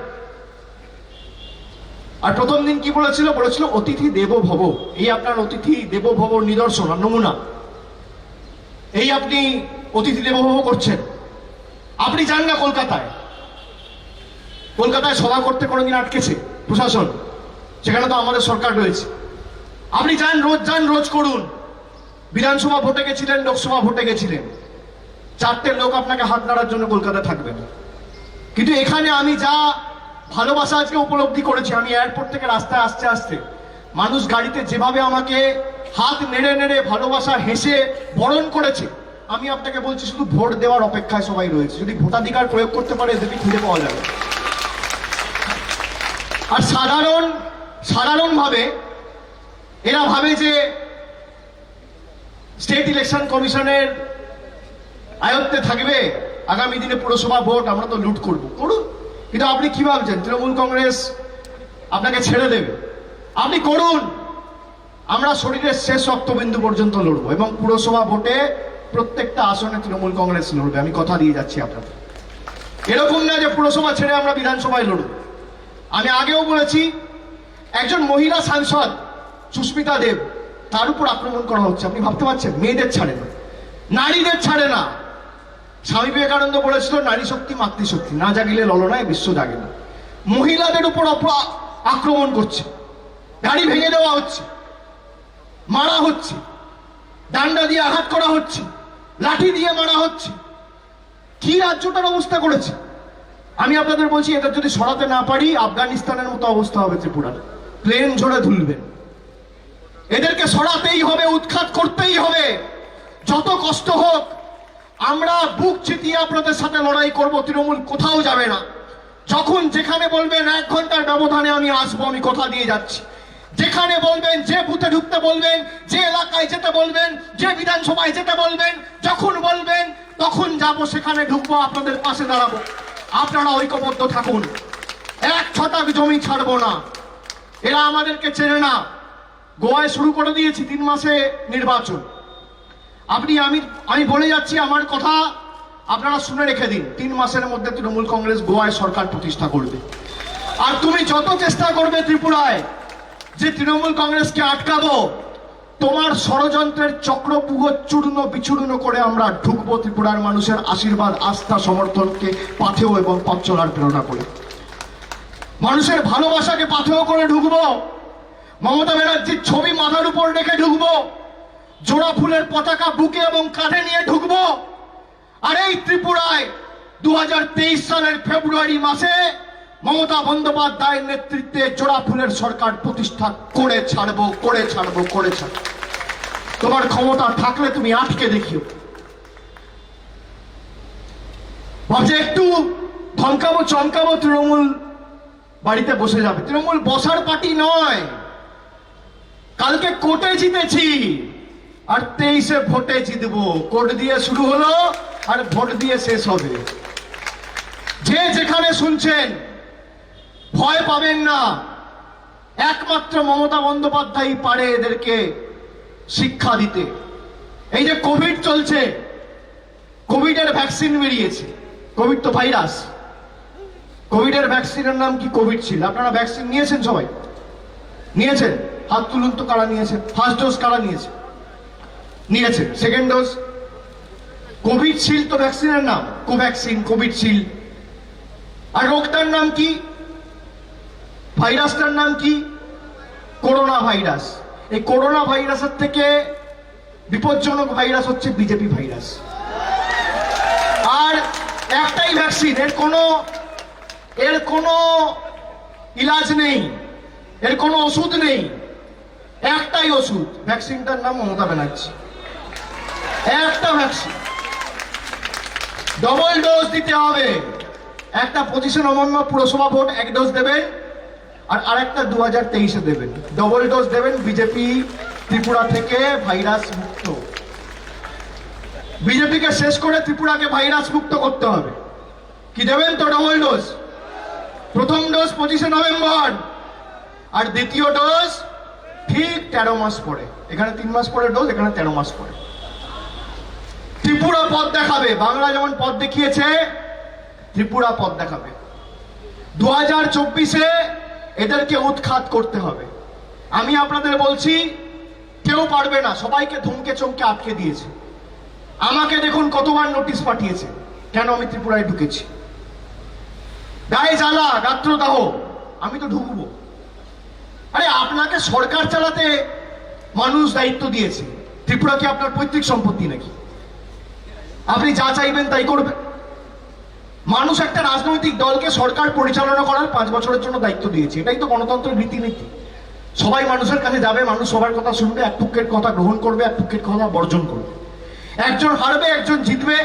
আর প্রথম দিন কি বলেছিল? অতিথি দেবো ভব। এই আপনার অতিথি দেবো ভব নিদর্শন আর নমুনা। এই আপনি অতিথি দেবো ভব করছেন। আপনি যান না কলকাতায়, কলকাতায় সভা করতে কোনোদিন আটকেছে প্রশাসন? সেখানে তো আমাদের সরকার রয়েছে। আপনি যান রোজ করুন। বিধানসভা ভোটে গেছিলেন, লোকসভা ভোটে গেছিলেন, 4টে লোক আপনাকে হাত নাড়ার জন্য কলকাতায় থাকবেন। কিন্তু এখানে আমি যা ভালোবাসা আজকে উপলব্ধি করেছি, আমি এয়ারপোর্ট থেকে রাস্তায় আসতে আসতে মানুষ গাড়িতে যেভাবে আমাকে হাত নেড়ে নেড়ে ভালোবাসা হেসে বরণ করেছে, আমি আপনাকে বলছি শুধু ভোট দেওয়ার অপেক্ষায় সবাই রয়েছে। যদি ভোটাধিকার প্রয়োগ করতে পারে এদেরকে খুঁজে পাওয়া যাবে। আর সাধারণভাবে এরা ভাবে যে স্টেট ইলেকশন কমিশনের আয়ত্তে থাকবে আগামী দিনে পুরসভা ভোট, আমরা তো লুট করুন। কিন্তু আপনি কি ভাবছেন তৃণমূল কংগ্রেস আপনাকে ছেড়ে দেবে? আপনি করুন, আমরা শরীরের শেষ রক্তবিন্দু পর্যন্ত লড়বো এবং পুরসভা ভোটে প্রত্যেকটা আসনে তৃণমূল কংগ্রেস লড়বে, আমি কথা দিয়ে যাচ্ছি আপনাদের। এরকম না যে পুরসভা ছেড়ে আমরা বিধানসভায় লড়ব। আমি আগেও বলেছি, একজন মহিলা সাংসদ সুস্মিতা দেব, তার উপর আক্রমণ করা হচ্ছে। আপনি ভাবতে পারছেন? মেয়েদের ছাড়ে না, নারীদের ছাড়ে না। স্বামী বিবেকানন্দ বলেছিল, নারী শক্তি মাতৃশক্তি, না জাগিলে ললনায় বিশ্ব জাগে না। মহিলাদের উপর আক্রমণ করছে, গাড়ি ভেঙে দেওয়া হচ্ছে, মারা হচ্ছে, ডান্ডা দিয়ে আঘাত করা হচ্ছে, লাঠি দিয়ে মারা হচ্ছে। কি রাজ্যটার অবস্থা করেছে! আমি আপনাদের বলছি, এদের যদি সরাতে না পারি আফগানিস্তানের মতো অবস্থা হবে ত্রিপুরার, প্লেন ঝড়ে ধুলবেন। এদেরকে সরাতেই হবে, উৎখাত করতেই হবে, যত কষ্ট হোক। আমরা বুক চিতিয়ে আপনাদের সাথে লড়াই করব, তৃণমূল কোথাও যাবে না। যখন যেখানে বলবেন 1 ঘন্টার ব্যবধানে আমি আসবো, আমি কথা দিয়ে যাচ্ছি। যেখানে বলবেন, যে বুথে ঢুকতে বলবেন, যে এলাকায় যেতে বলবেন, যে বিধানসভায় যেতে বলবেন, যখন বলবেন তখন যাব, সেখানে ঢুকবো, আপনাদের পাশে দাঁড়াবো। আপনারা ঐক্যবদ্ধ থাকুন, 1 ছটাক জমি ছাড়বো না। এরা আমাদেরকে চেনে না। গোয়ায় শুরু করে দিয়েছি 3 মাসে নির্বাচন। আমি বলে যাচ্ছি আমার কথা, আপনারা শুনে রেখে দিন। 3 মাসের মধ্যে তৃণমূল কংগ্রেস গোয়ায় সরকার প্রতিষ্ঠা করবে। আর তুমি যত চেষ্টা করবে ত্রিপুরায় যে তৃণমূল কংগ্রেসকে আটকাবো, তোমার ষড়যন্ত্রের চক্রপুহ চূর্ণ বিচূর্ণ করে আমরা ঢুকবো ত্রিপুরার মানুষের আশীর্বাদ, আস্থা, সমর্থনকে পাথেয় এবং পথ চলার প্রেরণা করে, মানুষের ভালোবাসাকে পাথেয় করে ঢুকবো। মমতা ব্যানার্জির ছবি মাথার উপর রেখে ঢুকবো, জোড়া ফুলের পতাকা বুকে এবং কাঁধে নিয়ে ঢুকবো। আর এই ত্রিপুরায় 2023 সালের ফেব্রুয়ারি মাসে মমতা বন্দ্যোপাধ্যায়ের নেতৃত্বে জোড়া ফুলের সরকার প্রতিষ্ঠা করে ছাড়বো। তোমার ক্ষমতা থাকলে তুমি আটকে দেখিও। ভাবছে একটু ধমকাবো চমকাবো, তৃণমূল বাড়িতে বসে যাবে। তৃণমূল বসার পার্টি নয়। কালকে কোর্টে জিতেছি আর 23-এ ভোটে জিতবো। কোর্ট দিয়ে শুরু হলো আর ভোট দিয়ে শেষ হবে। যে যেখানে শুনছেন ভয় পাবেন না, একমাত্র মমতা বন্দ্যোপাধ্যায় পারে এদেরকে শিক্ষা দিতে। এই যে কোভিড চলছে, কোভিডের ভ্যাকসিন বেরিয়েছে। কোভিড তো ভাইরাস, কোভিডের ভ্যাকসিনের নাম কি কোভিডশিল্ড। আপনারা ভ্যাকসিন নিয়েছেন? সবাই নিয়েছেন? হাত তুলুন তো কারা নিয়েছেন। ফার্স্ট ডোজ কারা নিয়েছেন? Second dose? কোভিডশিল্ড তো ভ্যাকসিনের নাম, কোভ্যাক্সিন, কোভিডশিল্ড। আর রোগটার নাম কি, ভাইরাসটার নাম কি? Corona virus. এই করোনা ভাইরাসের থেকে বিপজ্জনক ভাইরাস হচ্ছে বিজেপি ভাইরাস। আর একটাই ভ্যাকসিন, এর কোনো ইলাজ নেই, এর কোনো ওষুধ নেই। একটাই ওষুধ, ভ্যাকসিনটার নাম মমতা ব্যানার্জি। একটা ভ্যাকসিন, ডবল ডোজ দিতে হবে। একটা 25-এ নভেম্বর পুরসভা ভোট 1 ডোজ দেবেন, আর আরেকটা 2023-এ দেবেন। ডবল ডোজ দেবেন। বিজেপি ত্রিপুরা থেকে ভাইরাস মুক্ত। বিজেপিকে শেষ করে ত্রিপুরাকে ভাইরাস মুক্ত করতে হবে। কি দেবেন তো? Double dose. প্রথম ডোজ 25-এ নভেম্বর, আর দ্বিতীয় ডোজ ঠিক 13 মাস পরে। এখানে 3 মাস পরে ডোজ, এখানে 13 মাস পরে। ত্রিপুরা পথ দেখাবে। বাংলা যেমন পথ দেখিয়েছে, ত্রিপুরা পথ দেখাবে। 2024-এ এদেরকে উৎখাত করতে হবে। আমি আপনাদের বলছি, কেউ পারবে না। সবাইকে ধমকে চমকে আটকে দিয়েছে। আমাকে দেখুন কতবার নোটিশ পাঠিয়েছে, কেন আমি ত্রিপুরায় ঢুকেছি। গায়ে জ্বালা, গাত্রদাহ, আমি তো ঢুকবো। আরে আপনাকে সরকার চালাতে মানুষ দায়িত্ব দিয়েছে। ত্রিপুরা কি আপনার পৈতৃক সম্পত্তি নাকি? আপনি যা চাইবেন তাই করবেন? মানুষ একটা রাজনৈতিক দলকে সরকার পরিচালনা করার 5 বছরের জন্য দায়িত্ব দিয়েছে। এটাই তো গণতন্ত্রের রীতিনীতি। সবাই মানুষের কাছে যাবে, মানুষ সবার কথা শুনবে, এক পক্ষের কথা গ্রহণ করবে, এক পক্ষের কথা বর্জন করবে। একজন হারবে, একজন জিতবে,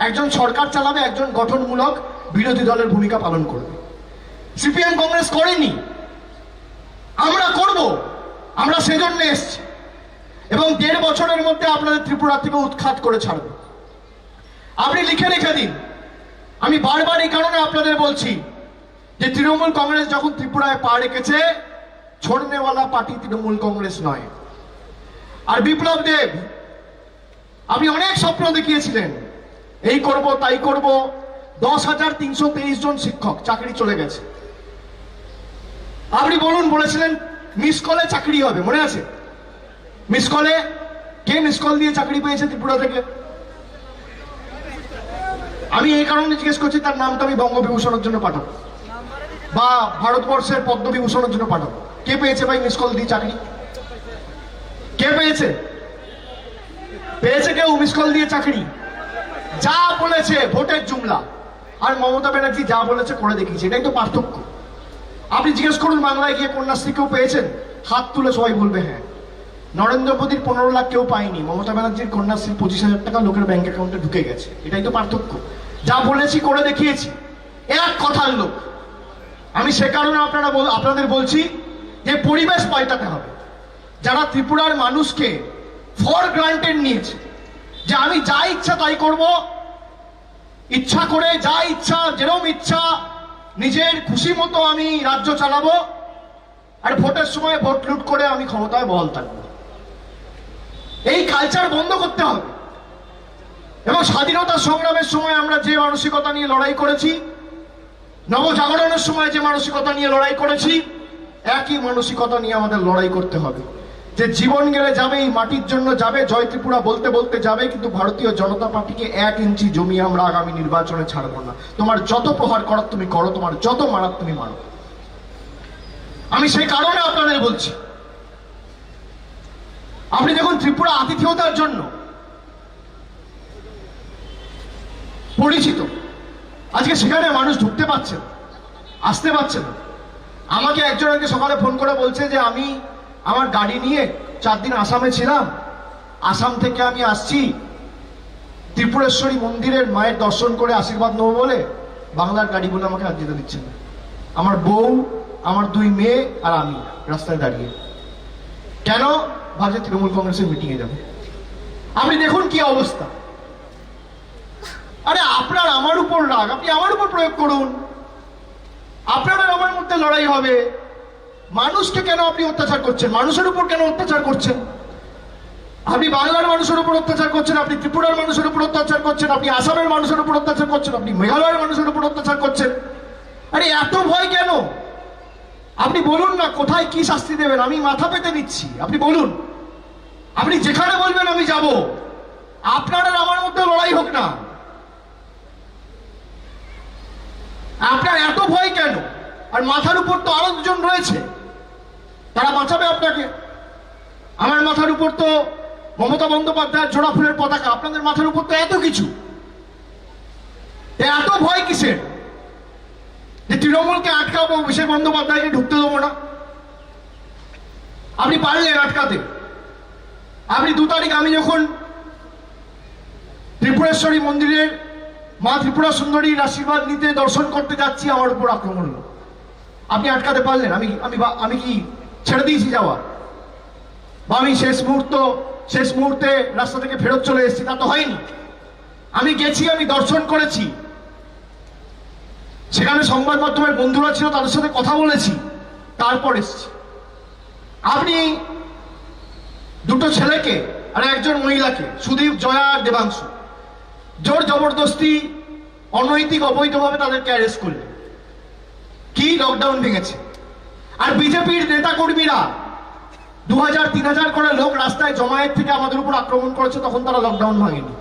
একজন সরকার চালাবে, একজন গঠনমূলক বিরোধী দলের ভূমিকা পালন করবে। সিপিএম কংগ্রেস করেনি, আমরা করব। আমরা সেজন্য এসছি এবং 1.5 বছরের মধ্যে আপনাদের ত্রিপুরা থেকে উৎখাত করে ছাড়বে। আপনি লিখে রেখে দিন। আমি বারবার এই কারণে আপনাদের বলছি যে তৃণমূল কংগ্রেস যখন ত্রিপুরায় পা রেখেছে, ছোড়নেওয়ালা পার্টি তৃণমূল কংগ্রেস নয়। আর বিপ্লব দেব, আপনি অনেক স্বপ্ন দেখিয়েছিলেন, এই করব তাই করব। 10,323 জন শিক্ষক চাকরি চলে গেছে। আপনি বলুন, বলেছিলেন মিস কলে চাকরি হবে, মনে আছে? মিস কলে কে মিস কল দিয়ে চাকরি পেয়েছে ত্রিপুরা থেকে? আমি এই কারণে জিজ্ঞেস করছি, তার নামটা আমি বঙ্গবিভূষণের জন্য পাঠাবো বা ভারতবর্ষের পদ্মবিভূষণের জন্য পাঠাবো। কে পেয়েছে ভাই মিস কল দিয়ে চাকরি? কে পেয়েছে? পেয়েছে কেউ মিস কল দিয়ে চাকরি? যা বলেছে ভোটের জুমলা, আর মমতা ব্যানার্জি যা বলেছে করে দেখিয়েছে। এটাই তো পার্থক্য। আপনি জিজ্ঞেস করুন বাংলায় গিয়ে কন্যাশ্রী কেউ পেয়েছেন? হাত তুলে সবাই বলবে হ্যাঁ। নরেন্দ্র মোদীর 15 লাখ কেউ পায়নি, মমতা ব্যানার্জির কন্যাশ্রীর 25,000 টাকা লোকের ব্যাংক অ্যাকাউন্টে ঢুকে গেছে। এটাই তো পার্থক্য। যা বলেছি করে দেখিয়েছি, এক কথার লোক। আমি সে কারণে আপনাদের বলছি যে পরিবেশ পাল্টাতে হবে। যারা ত্রিপুরার মানুষকে ফর গ্রান্টেড নিয়েছে যে আমি যা ইচ্ছা তাই করব, ইচ্ছা করে যা ইচ্ছা, যেরকম ইচ্ছা নিজের খুশি মতো আমি রাজ্য চালাবো, আর ভোটের সময় ভোট লুট করে আমি ক্ষমতায় বহাল থাকবো, এই কালচার বন্ধ করতে হবে। এবং স্বাধীনতা সংগ্রামের সময় আমরা যে মানসিকতা নিয়ে লড়াই করেছি, নবজাগরণের সময় যে মানসিকতা নিয়ে লড়াই করেছি, একই মানসিকতা নিয়ে আমাদের লড়াই করতে হবে। যে জীবন গেলে যাবে, এই মাটির জন্য যাবে, জয় ত্রিপুরা বলতে বলতে যাবে, কিন্তু ভারতীয় জনতা পার্টিকে 1 ইঞ্চি জমি আমরা আগামী নির্বাচনে ছাড়বো না। তোমার যত প্রহার করার তুমি করো, তোমার যত মারার তুমি মারো। আমি সেই কারণে আপনাদের বলছি, আপনি দেখুন ত্রিপুরা আতিথেয়তার জন্য পরিচিত। আজকে সেখানে মানুষ ঢুকতে পারছে না, আসতে পারছে না। আমাকে একজন আজকে সকালে ফোন করে বলছে যে আমি আমার গাড়ি নিয়ে 4 দিন আসামে ছিলাম, আসাম থেকে আমি আসছি ত্রিপুরেশ্বরী মন্দিরের মায়ের দর্শন করে আশীর্বাদ নেবো বলে, বাংলার গাড়িগুলো আমাকে আর যেতে দিচ্ছে না। আমার বউ, আমার 2 মেয়ে আর আমি রাস্তায় দাঁড়িয়ে। কেন? ভাবছে তৃণমূল কংগ্রেসের মিটিংয়ে যাবে। আপনি দেখুন কি অবস্থা। আরে আপনার আমার উপর রাগ, আপনি আমার উপর প্রয়োগ করুন, আপনার আর আমার মধ্যে লড়াই হবে। মানুষকে কেন আপনি অত্যাচার করছেন? মানুষের উপর কেন অত্যাচার করছেন? আপনি বাংলার মানুষের উপর অত্যাচার করছেন, আপনি ত্রিপুরার মানুষের উপর অত্যাচার করছেন, আপনি আসামের মানুষের উপর অত্যাচার করছেন, আপনি মেঘালয়ের মানুষের উপর অত্যাচার করছেন। আরে এত ভয় কেন? আপনি বলুন না কোথায় কি শাস্তি দেবেন, আমি মাথা পেতে নিচ্ছি। আপনি বলুন, আপনি যেখানে বলবেন আমি যাব। আপনার আর আমার মধ্যে লড়াই হোক না। আপনার এত ভয় কেন? আর মাথার উপর তো আরো 2জন রয়েছে, তারা বাঁচাবে আপনাকে। আমার মাথার উপর তো মমতা বন্দ্যোপাধ্যায়ের জোড়া ফুলের পতাকা, আপনাদের মাথার উপর তো এত কিছু। এত ভয় কিসের? যে তৃণমূলকে আটকাবো, অভিষেক বন্দ্যোপাধ্যায়কে ঢুকতে দেবো না। আপনি পারলেন আটকাতে। আপনি 2 তারিখ আমি যখন ত্রিপুরেশ্বরী মন্দিরের মা ত্রিপুরা সুন্দরীর আশীর্বাদ নিতে দর্শন করতে যাচ্ছি, আমার উপর আক্রমণ হলো। আপনি আটকাতে পারলেন? আমি কি ছেড়ে দিয়েছি যাওয়া? বা আমি শেষ মুহূর্তে রাস্তা থেকে ফেরত চলে এসেছি? তা তো হয়নি। আমি গেছি, আমি দর্শন করেছি, সেখানে সংবাদ মাধ্যমের বন্ধুরা ছিল, তাদের সাথে কথা বলেছি, তারপর এসেছি। আপনি 2 ছেলেকে আর 1জন মহিলাকে, সুদীপ, জয়া আর দেবাংশু, জোর জবরদস্তি অনৈতিক অবৈধভাবে তাদেরকে অ্যারেস্ট করলেন। কি লকডাউন ভেঙেছে? আর বিজেপির নেতা কর্মীরা 2000-3000 করে লোক রাস্তায় জমায়েত থেকে আমাদের উপর আক্রমণ করেছে, তখন তারা লকডাউন ভাঙেনি।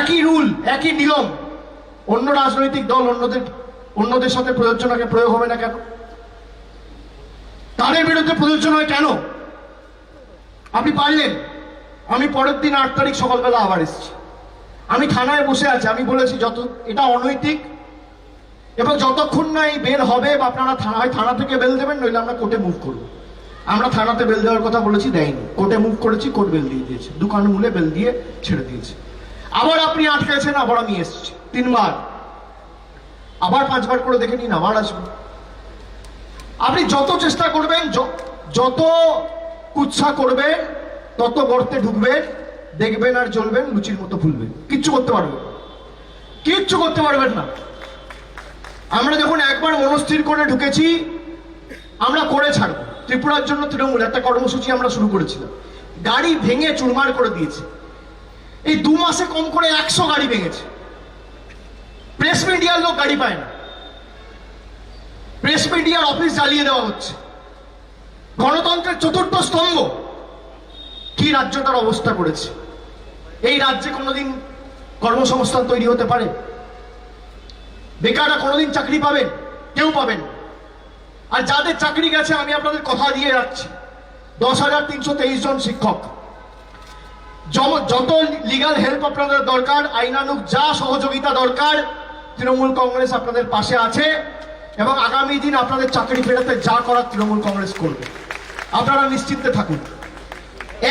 একই রুল, একই নিয়ম। অন্য রাজনৈতিক দল অন্যদের সাথে প্রযোজনাকে প্রয়োগ হবে না কেন? তাদের বিরুদ্ধে প্রযোজ্য নয় কেন? আপনি পারলেন। আমি পরের দিন 8 তারিখ সকালবেলা আবার এসেছি। আমি থানায় বসে আছি, আমি বলেছি এটা অনৈতিক, এবং যতক্ষণ না এই বেল হবে বা আপনারা থানা থেকে বেল দেবেন, নইলে আমরা কোর্টে মুভ করবো। আমরা থানাতে বেল দেওয়ার কথা বলেছি, দেয়নি। কোর্টে মুভ করেছি, কোর্ট বেল দিয়ে দিয়েছে, দোকান মূলে বেল দিয়ে ছেড়ে দিয়েছে। আবার আপনি আটকেছেন, আবার আমি এসেছি 3 বার, আবার 5 বার করে দেখে নিন, আবার আসবেন। আপনি যত চেষ্টা করবেন, যত কুৎসা করবেন, তত গর্তে ঢুকবেন, দেখবেন আর জ্বলবেন, লুচির মতো ফুলবেন, কিচ্ছু করতে পারবেন, কিচ্ছু করতে পারবেন না। আমরা যখন একবার মনস্থির করে ঢুকেছি, আমরা করে ছাড়বো। ত্রিপুরার জন্য তৃণমূল একটা কর্মসূচি আমরা শুরু করেছিলাম, গাড়ি ভেঙে চুরমার করে দিয়েছে। এই 2 মাসে কম করে 100 গাড়ি ভেঙেছে। প্রেস মিডিয়ার লোক গাড়ি পায় না, প্রেস মিডিয়ার অফিস জ্বালিয়ে দেওয়া হচ্ছে। গণতন্ত্রের 4র্থ স্তম্ভ কি রাজ্যটার অবস্থা করেছে। এই রাজ্যে কোনোদিন কর্মসংস্থান তৈরি হতে পারে? বেকাররা কোনোদিন চাকরি পাবেন? কেউ পাবেন। আর যাদের চাকরি গেছে, আমি আপনাদের কথা দিয়ে রাখছি, 10,323 জন শিক্ষক। যত লিগাল হেল্প আপনাদের দরকার, আইনানুগ যা সহযোগিতা দরকার, তৃণমূল কংগ্রেস আপনাদের পাশে আছে, এবং আগামী দিন আপনাদের চাকরি ফেরাতে যা করার তৃণমূল কংগ্রেস করবে। আপনারা নিশ্চিন্তে থাকুন,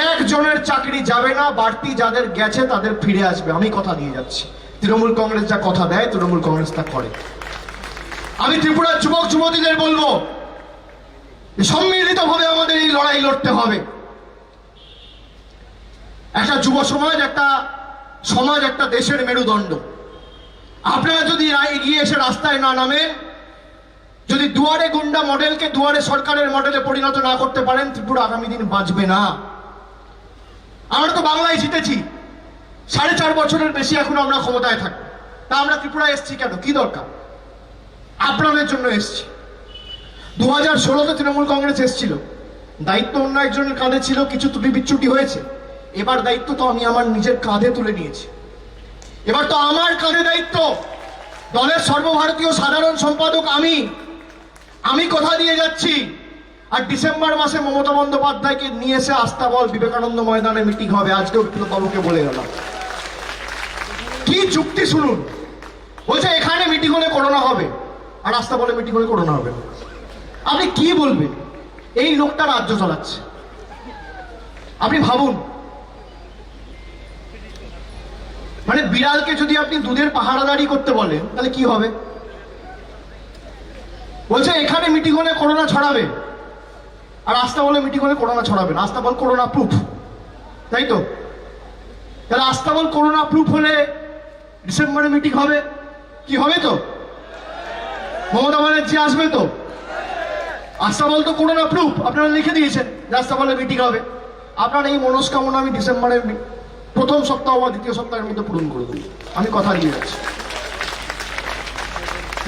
একজনের চাকরি যাবে না, বাড়তি যাদের গেছে তাদের ফিরে আসবে, আমি কথা দিয়ে যাচ্ছি। তৃণমূল কংগ্রেস যা কথা দেয়, তৃণমূল কংগ্রেস তা করে। আমি ত্রিপুরার যুবক যুবতীদের বলবো, সম্মিলিতভাবে আমাদের এই লড়াই লড়তে হবে। একটা যুব সমাজ, একটা দেশের মেরুদণ্ড। আপনারা যদি এগিয়ে এসে রাস্তায় না নামেন, যদি দুয়ারে গুন্ডা মডেলকে দুয়ারে সরকারের মডেলে পরিণত না করতে পারেন, ত্রিপুরা আগামী দিন বাঁচবে না। আমরা তো বাংলায় জিতেছি, 4.5 বছরের বেশি এখন আমরা ক্ষমতায় থাকি। তা আমরা ত্রিপুরায় এসেছি কেন? কি দরকার? আপনাদের জন্য এসেছি। 2016-তে তৃণমূল কংগ্রেস এসেছিল, দায়িত্ব অন্য একজনের কাঁধে ছিল, কিছু ত্রুটি বিচ্যুটি হয়েছে। এবার দায়িত্ব তো আমি আমার নিজের কাঁধে তুলে নিয়েছি। এবার তো আমার কাঁধে দায়িত্ব। দলের সর্বভারতীয় সাধারণ সম্পাদক আমি কথা দিয়ে যাচ্ছি। আর ডিসেম্বর মাসে মমতা বন্দ্যোপাধ্যায়কে নিয়ে এসে আস্তাবল বিবেকানন্দ ময়দানে মিটিং হবে। আজকেও বিপ্লববাবুকে বলে গেলাম। কি যুক্তি শুনুন, বলছে এখানে মিটিং হলে করোনা হবে, আর আস্তাবলে মিটিং হলে করোনা হবে। আপনি কি বলবেন? এই লোকটা রাজ্য চালাচ্ছে। আপনি ভাবুন, মানে বিড়ালকে যদি আপনি দুধের পাহারাদারি করতে বলেন, তাহলে কি হবে? বলছে এখানে মিটিং হলে করোনা ছড়াবে, আর আস্তাবলে মিটিং হলে করোনা ছড়াবে না। আস্তাবল করোনা প্রুফ, তাই তো? তাহলে আস্তাবল করোনা প্রুফ হলে ডিসেম্বরে মিটিং হবে, কি হবে? তো মমতা ব্যানার্জি আসবে তো? আস্তাবল তো করোনা প্রুফ, আপনারা লিখে দিয়েছেন যে আস্তাবলে মিটিং হবে। আপনার এই মনস্কামনা আমি ডিসেম্বরের প্রথম সপ্তাহ বা দ্বিতীয় সপ্তাহের মধ্যে পূরণ করে দেবো, আমি কথা দিয়ে যাচ্ছি।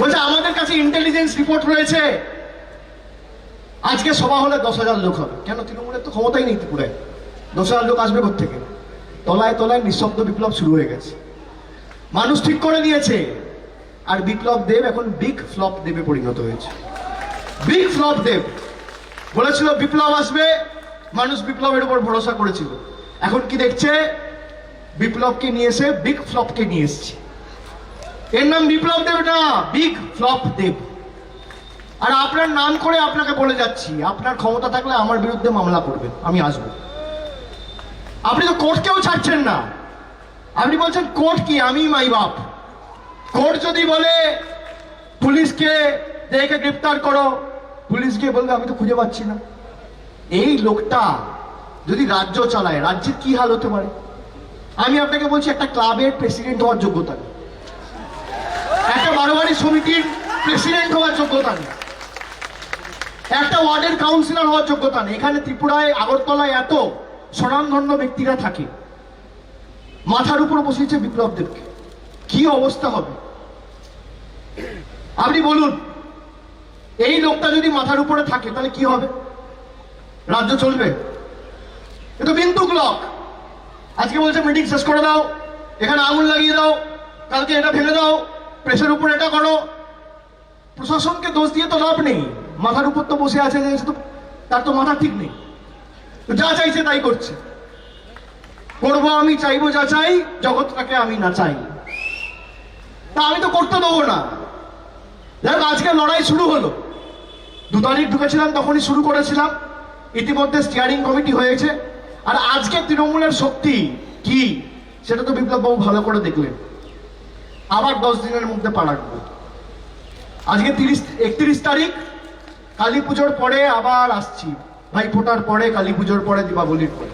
বলছে আমাদের কাছে ইন্টেলিজেন্স রিপোর্ট রয়েছে, আজকে সভা হলে 10,000 লোক হবে। কেন? তৃণমূলের তো ক্ষমতাই নেই ত্রিপুরায়, 10,000 লোক আসবে কোত্থেকে? তলায় তলায় নিঃশব্দ বিপ্লব শুরু হয়ে গেছে, মানুষ ঠিক করে দিয়েছে। আর বিপ্লব দেব এখন বিগ ফ্লপ দেবে পরিণত হয়েছে। বিগ ফ্লপ দেব বলেছিল বিপ্লব আসবে, মানুষ বিপ্লবের উপর ভরসা করেছিল। এখন কি দেখছে? বিপ্লবকে নিয়ে এসে বিগ ফ্লপকে নিয়ে এসছে। এর নাম বিপ্লব দেব না, বিগ ফ্লপ দেব। আর আপনার নাম করে আপনাকে বলে যাচ্ছি, আপনার ক্ষমতা থাকলে আমার বিরুদ্ধে মামলা করবেন, আমি আসবো। আপনি তো কোর্টকেও ছাড়ছেন না। আপনি বলছেন কোর্ট কি? আমি মাই বাপ। কোর্ট যদি বলে পুলিশকে দেখে গ্রেপ্তার করো, পুলিশ গিয়ে বলবে আমি তো খুঁজে পাচ্ছি না। এই লোকটা যদি রাজ্য চালায়, রাজ্যের কি হাল হতে পারে? আমি আপনাকে বলছি, একটা ক্লাবের প্রেসিডেন্ট হওয়ার যোগ্যতা নেই, একটা বারোয়ারি সমিতির প্রেসিডেন্ট হওয়ার যোগ্যতা নেই, একটা ওয়ার্ডের কাউন্সিলর হওয়ার যোগ্যতা নেই। এখানে ত্রিপুরায় আগরতলায় এত স্বনামধন্য ব্যক্তিরা থাকে, মাথার উপর বসিয়েছে বিপ্লব দেবকে। কি অবস্থা হবে আপনি বলুন? এই লোকটা যদি মাথার উপরে থাকে তাহলে কি হবে? রাজ্য চলবে? কিন্তু বিন্দুক লোক আজকে বলছে মিটিং শেষ করে দাও, এখানে আগুন লাগিয়ে দাও, কালকে এটা ভেঙে দাও, প্রেসের উপর এটা করো। প্রশাসনকে দোষ দিয়ে তো লাভ নেই, মাথার উপর তো বসে আছে, যে তার তো মাথা ঠিক নেই, যা চাইছে তাই করছে। করবো আমি, চাইবো যা চাই, জগৎটাকে আমি না চাই, তা আমি তো করতে দেবো না। দেখ আজকে লড়াই শুরু হলো, 2 তারিখ ঢুকেছিলাম তখনই শুরু করেছিলাম, ইতিমধ্যে স্টিয়ারিং কমিটি হয়েছে। আর আজকে তৃণমূলের শক্তি কি সেটা তো বিপ্লব বাবু ভালো করে দেখলেন। আবার 10 দিনের মধ্যে পা রাখবো। আজকে 31 তারিখ, কালী পুজোর পরে আবার আসছি, ভাই ফোটার পরে, কালী পুজোর পরে, দীপাবলির পরে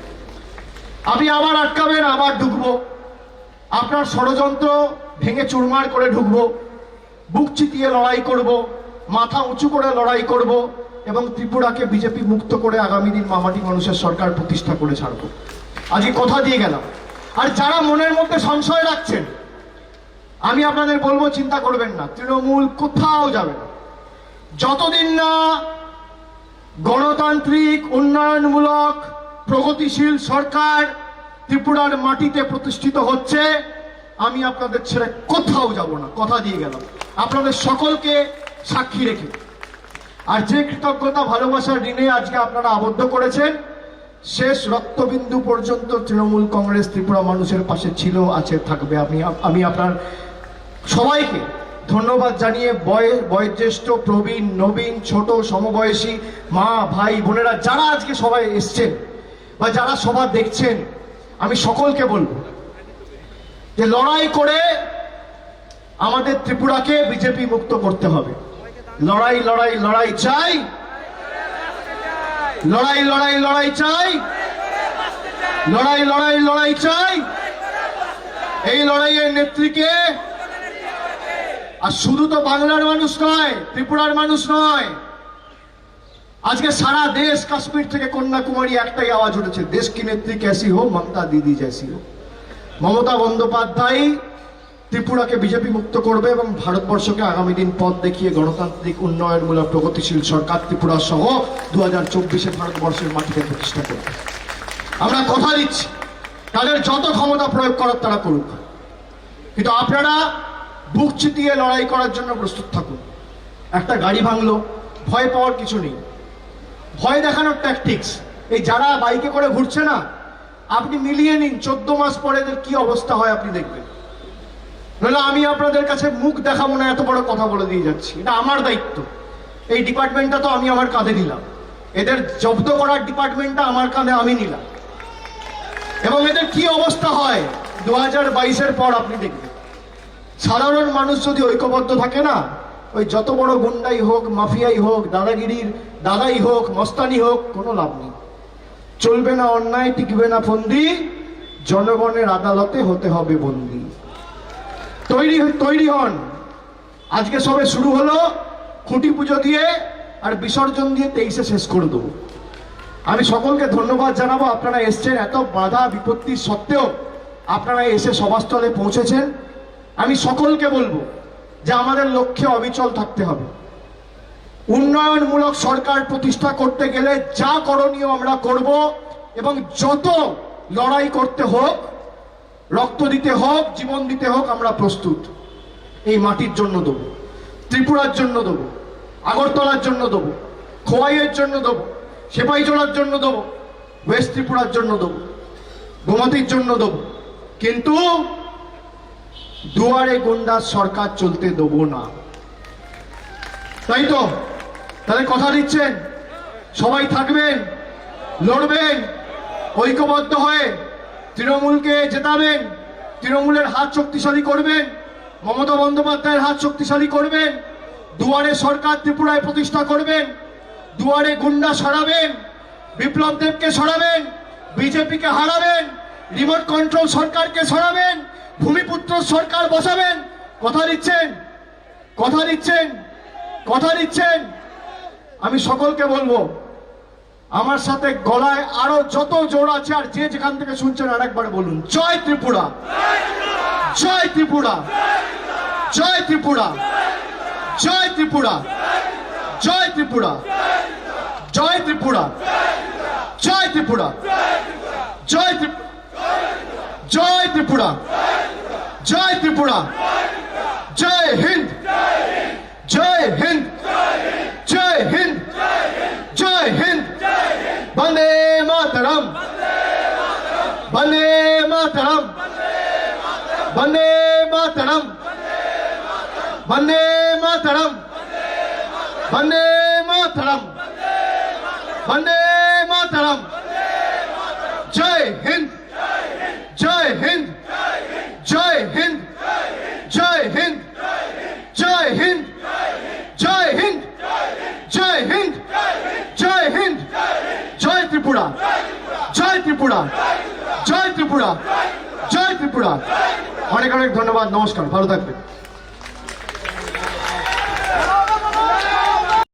আমি আবার আটকাবেন, আবার ঢুকবো, আপনার ষড়যন্ত্র ভেঙে চুরমার করে ঢুকবো, বুক চিতিয়ে লড়াই করব, মাথা উঁচু করে লড়াই করব, এবং ত্রিপুরাকে বিজেপি মুক্ত করে আগামী দিন মামাটি মানুষের সরকার প্রতিষ্ঠা করে ছাড়বো। আজকে কথা দিয়ে গেলাম। আর যারা মনের মধ্যে সংশয় রাখছেন, আমি আপনাদের বলবো চিন্তা করবেন না, তৃণমূল কোথাও যাবে না। যতদিন না গণতান্ত্রিক উন্নয়নমূলক প্রগতিশীল সরকার ত্রিপুরার মাটিতে প্রতিষ্ঠিত হচ্ছে, আমি আপনাদের ছেড়ে কোথাও যাব না, কথা দিয়ে গেলাম আপনাদের সকলকে সাক্ষী রেখে। আর যে কৃতজ্ঞতা ভালোবাসার ঋণে আজকে আপনারা আবদ্ধ করেছেন, শেষ রক্তবিন্দু পর্যন্ত তৃণমূল কংগ্রেস ত্রিপুরা মানুষের পাশে ছিল, আছে, থাকবে। আমি আপনার সবাইকে ধন্যবাদ জানিয়ে বয়োজ্যেষ্ঠ, প্রবীণ, নবীন, ছোট, সমবয়সী, মা, ভাই, বোনেরা যারা আজকে সবাই এসছেন বা যারা সভা দেখছেন, আমি সকলকে বলবো যে লড়াই করে আমাদের ত্রিপুরাকে বিজেপি মুক্ত করতে হবে। লড়াই লড়াই লড়াই চাই, লড়াই লড়াই লড়াই চাই, লড়াই লড়াই লড়াই চাই। এই লড়াইয়ের নেত্রীকে, আর শুধু তো বাংলার মানুষ নয়, ত্রিপুরার মানুষ নয়, আজকে সারা দেশ, কাশ্মীর থেকে কন্যাকুমারী একটাই আওয়াজ উঠেছে, দেশ কি নেত্রী कैसी हो, মমতা দিদি जैसी हो। মমতা বন্দ্যোপাধ্যায় ত্রিপুরাকে বিজেপি মুক্ত করবে এবং ভারতবর্ষকে আগামী দিন পথ দেখিয়ে গণতান্ত্রিক উন্নয়নমূলক প্রগতিশীল সরকার ত্রিপুরা সহ 2024-এ ভারতবর্ষের মাটিতে প্রতিষ্ঠা করবে। আমরা কথা দিচ্ছি, তাদের যত ক্ষমতা প্রয়োগ করার তারা করুক, কিন্তু আপনারা বুক চিতিয়ে লড়াই করার জন্য প্রস্তুত থাকুন। একটা গাড়ি ভাঙলো, ভয় পাওয়ার কিছু নেই, ভয় দেখানোর ট্যাকটিক্স। এই যারা বাইকে করে ঘুরছে না, আপনি মিলিয়ে নিন 14 মাস পরে এদের কি অবস্থা হয় আপনি দেখবেন। নইলে আমি আপনাদের কাছে মুখ দেখাবো না, এত বড় কথা বলে দিয়ে যাচ্ছি, এটা আমার দায়িত্ব। এই ডিপার্টমেন্টটা তো আমি আমার কাঁধে নিলাম, এদের জব্দ করার ডিপার্টমেন্টটা আমার কাঁধে আমি নিলাম, এবং এদের কি অবস্থা হয় 2022-এর পর আপনি দেখবেন। সাধারণ মানুষ যদি ঐক্যবদ্ধ থাকে না, ওই যত বড় গুন্ডাই হোক, মাফিয়াই হোক, দাদাগিরির দাদাই হোক, মস্তানি হোক, কোনো লাভ নেই। চলবে না অন্যায়, টিকবে না ফন্দি, জনগণের আদালতে হতে হবে বন্দী। তৈরি হন। আজকে সবে শুরু হলো, খুঁটি পুজো দিয়ে আর বিসর্জন দিয়ে 23-এ শেষ করে দেবো। আমি সকলকে ধন্যবাদ জানাবো, আপনারা এসছেন, এত বাধা বিপত্তির সত্ত্বেও আপনারা এসে সভাস্থলে পৌঁছেছেন। আমি সকলকে বলবো যে আমাদের লক্ষ্যে অবিচল থাকতে হবে। উন্নয়নমূলক সরকার প্রতিষ্ঠা করতে গেলে যা করণীয় আমরা করব, এবং যত লড়াই করতে হোক, রক্ত দিতে হোক, জীবন দিতে হোক, আমরা প্রস্তুত। এই মাটির জন্য দেবো, ত্রিপুরার জন্য দেবো, আগরতলার জন্য দেবো, খোয়াইয়ের জন্য দেবো, সেপাইজোড়ার জন্য দেবো, ওয়েস্ট ত্রিপুরার জন্য দেবো, গোমতীর জন্য দেবো, কিন্তু দুয়ারে গুন্ডার সরকার চলতে দেবো না। তাই তো? তাহলে কথা দিচ্ছেন, সবাই থাকবেন, লড়বেন, ঐক্যবদ্ধ হয়ে তৃণমূলকে জেতাবেন, তৃণমূলের হাত শক্তিশালী করবেন, মমতা বন্দ্যোপাধ্যায়ের হাত শক্তিশালী করবেন, দুয়ারে সরকার ত্রিপুরায় প্রতিষ্ঠা করবেন, দুয়ারে গুন্ডা সরাবেন, বিপ্লব দেবকে সরাবেন, বিজেপিকে হারাবেন, রিমোট কন্ট্রোল সরকারকে সরাবেন, ভূমিপুত্র সরকার বসাবেন। কথা দিচ্ছেন, কথা দিচ্ছেন, কথা দিচ্ছেন। আমি সকলকে বলবো, আমার সাথে গলায় আরো যত জোর আছে, আর যে যেখান থেকে শুনছেন আরেকবার বলুন, জয় ত্রিপুরা, জয় ত্রিপুরা, জয় ত্রিপুরা, জয় ত্রিপুরা, জয় ত্রিপুরা, জয় ত্রিপুরা, জয় ত্রিপুরা, জয় ত্রিপুরা, জয় ত্রিপুরা, জয় ত্রিপুরা, জয় হিন্দ। বন্দে মাতরম, বন্দে মাতরম, বন্দে মাতরম। জয় হিন্দ, জয় হিন্দ, জয় হিন্দ, জয় হিন্দ, জয় হিন্দ, জয় হিন্দ, জয় হিন্দ, জয় হিন্দ, জয় ত্রিপুরা, জয় ত্রিপুরা, জয় ত্রিপুরা, জয় ত্রিপুরা। অনেক অনেক ধন্যবাদ, নমস্কার, ভালো থাকবেন।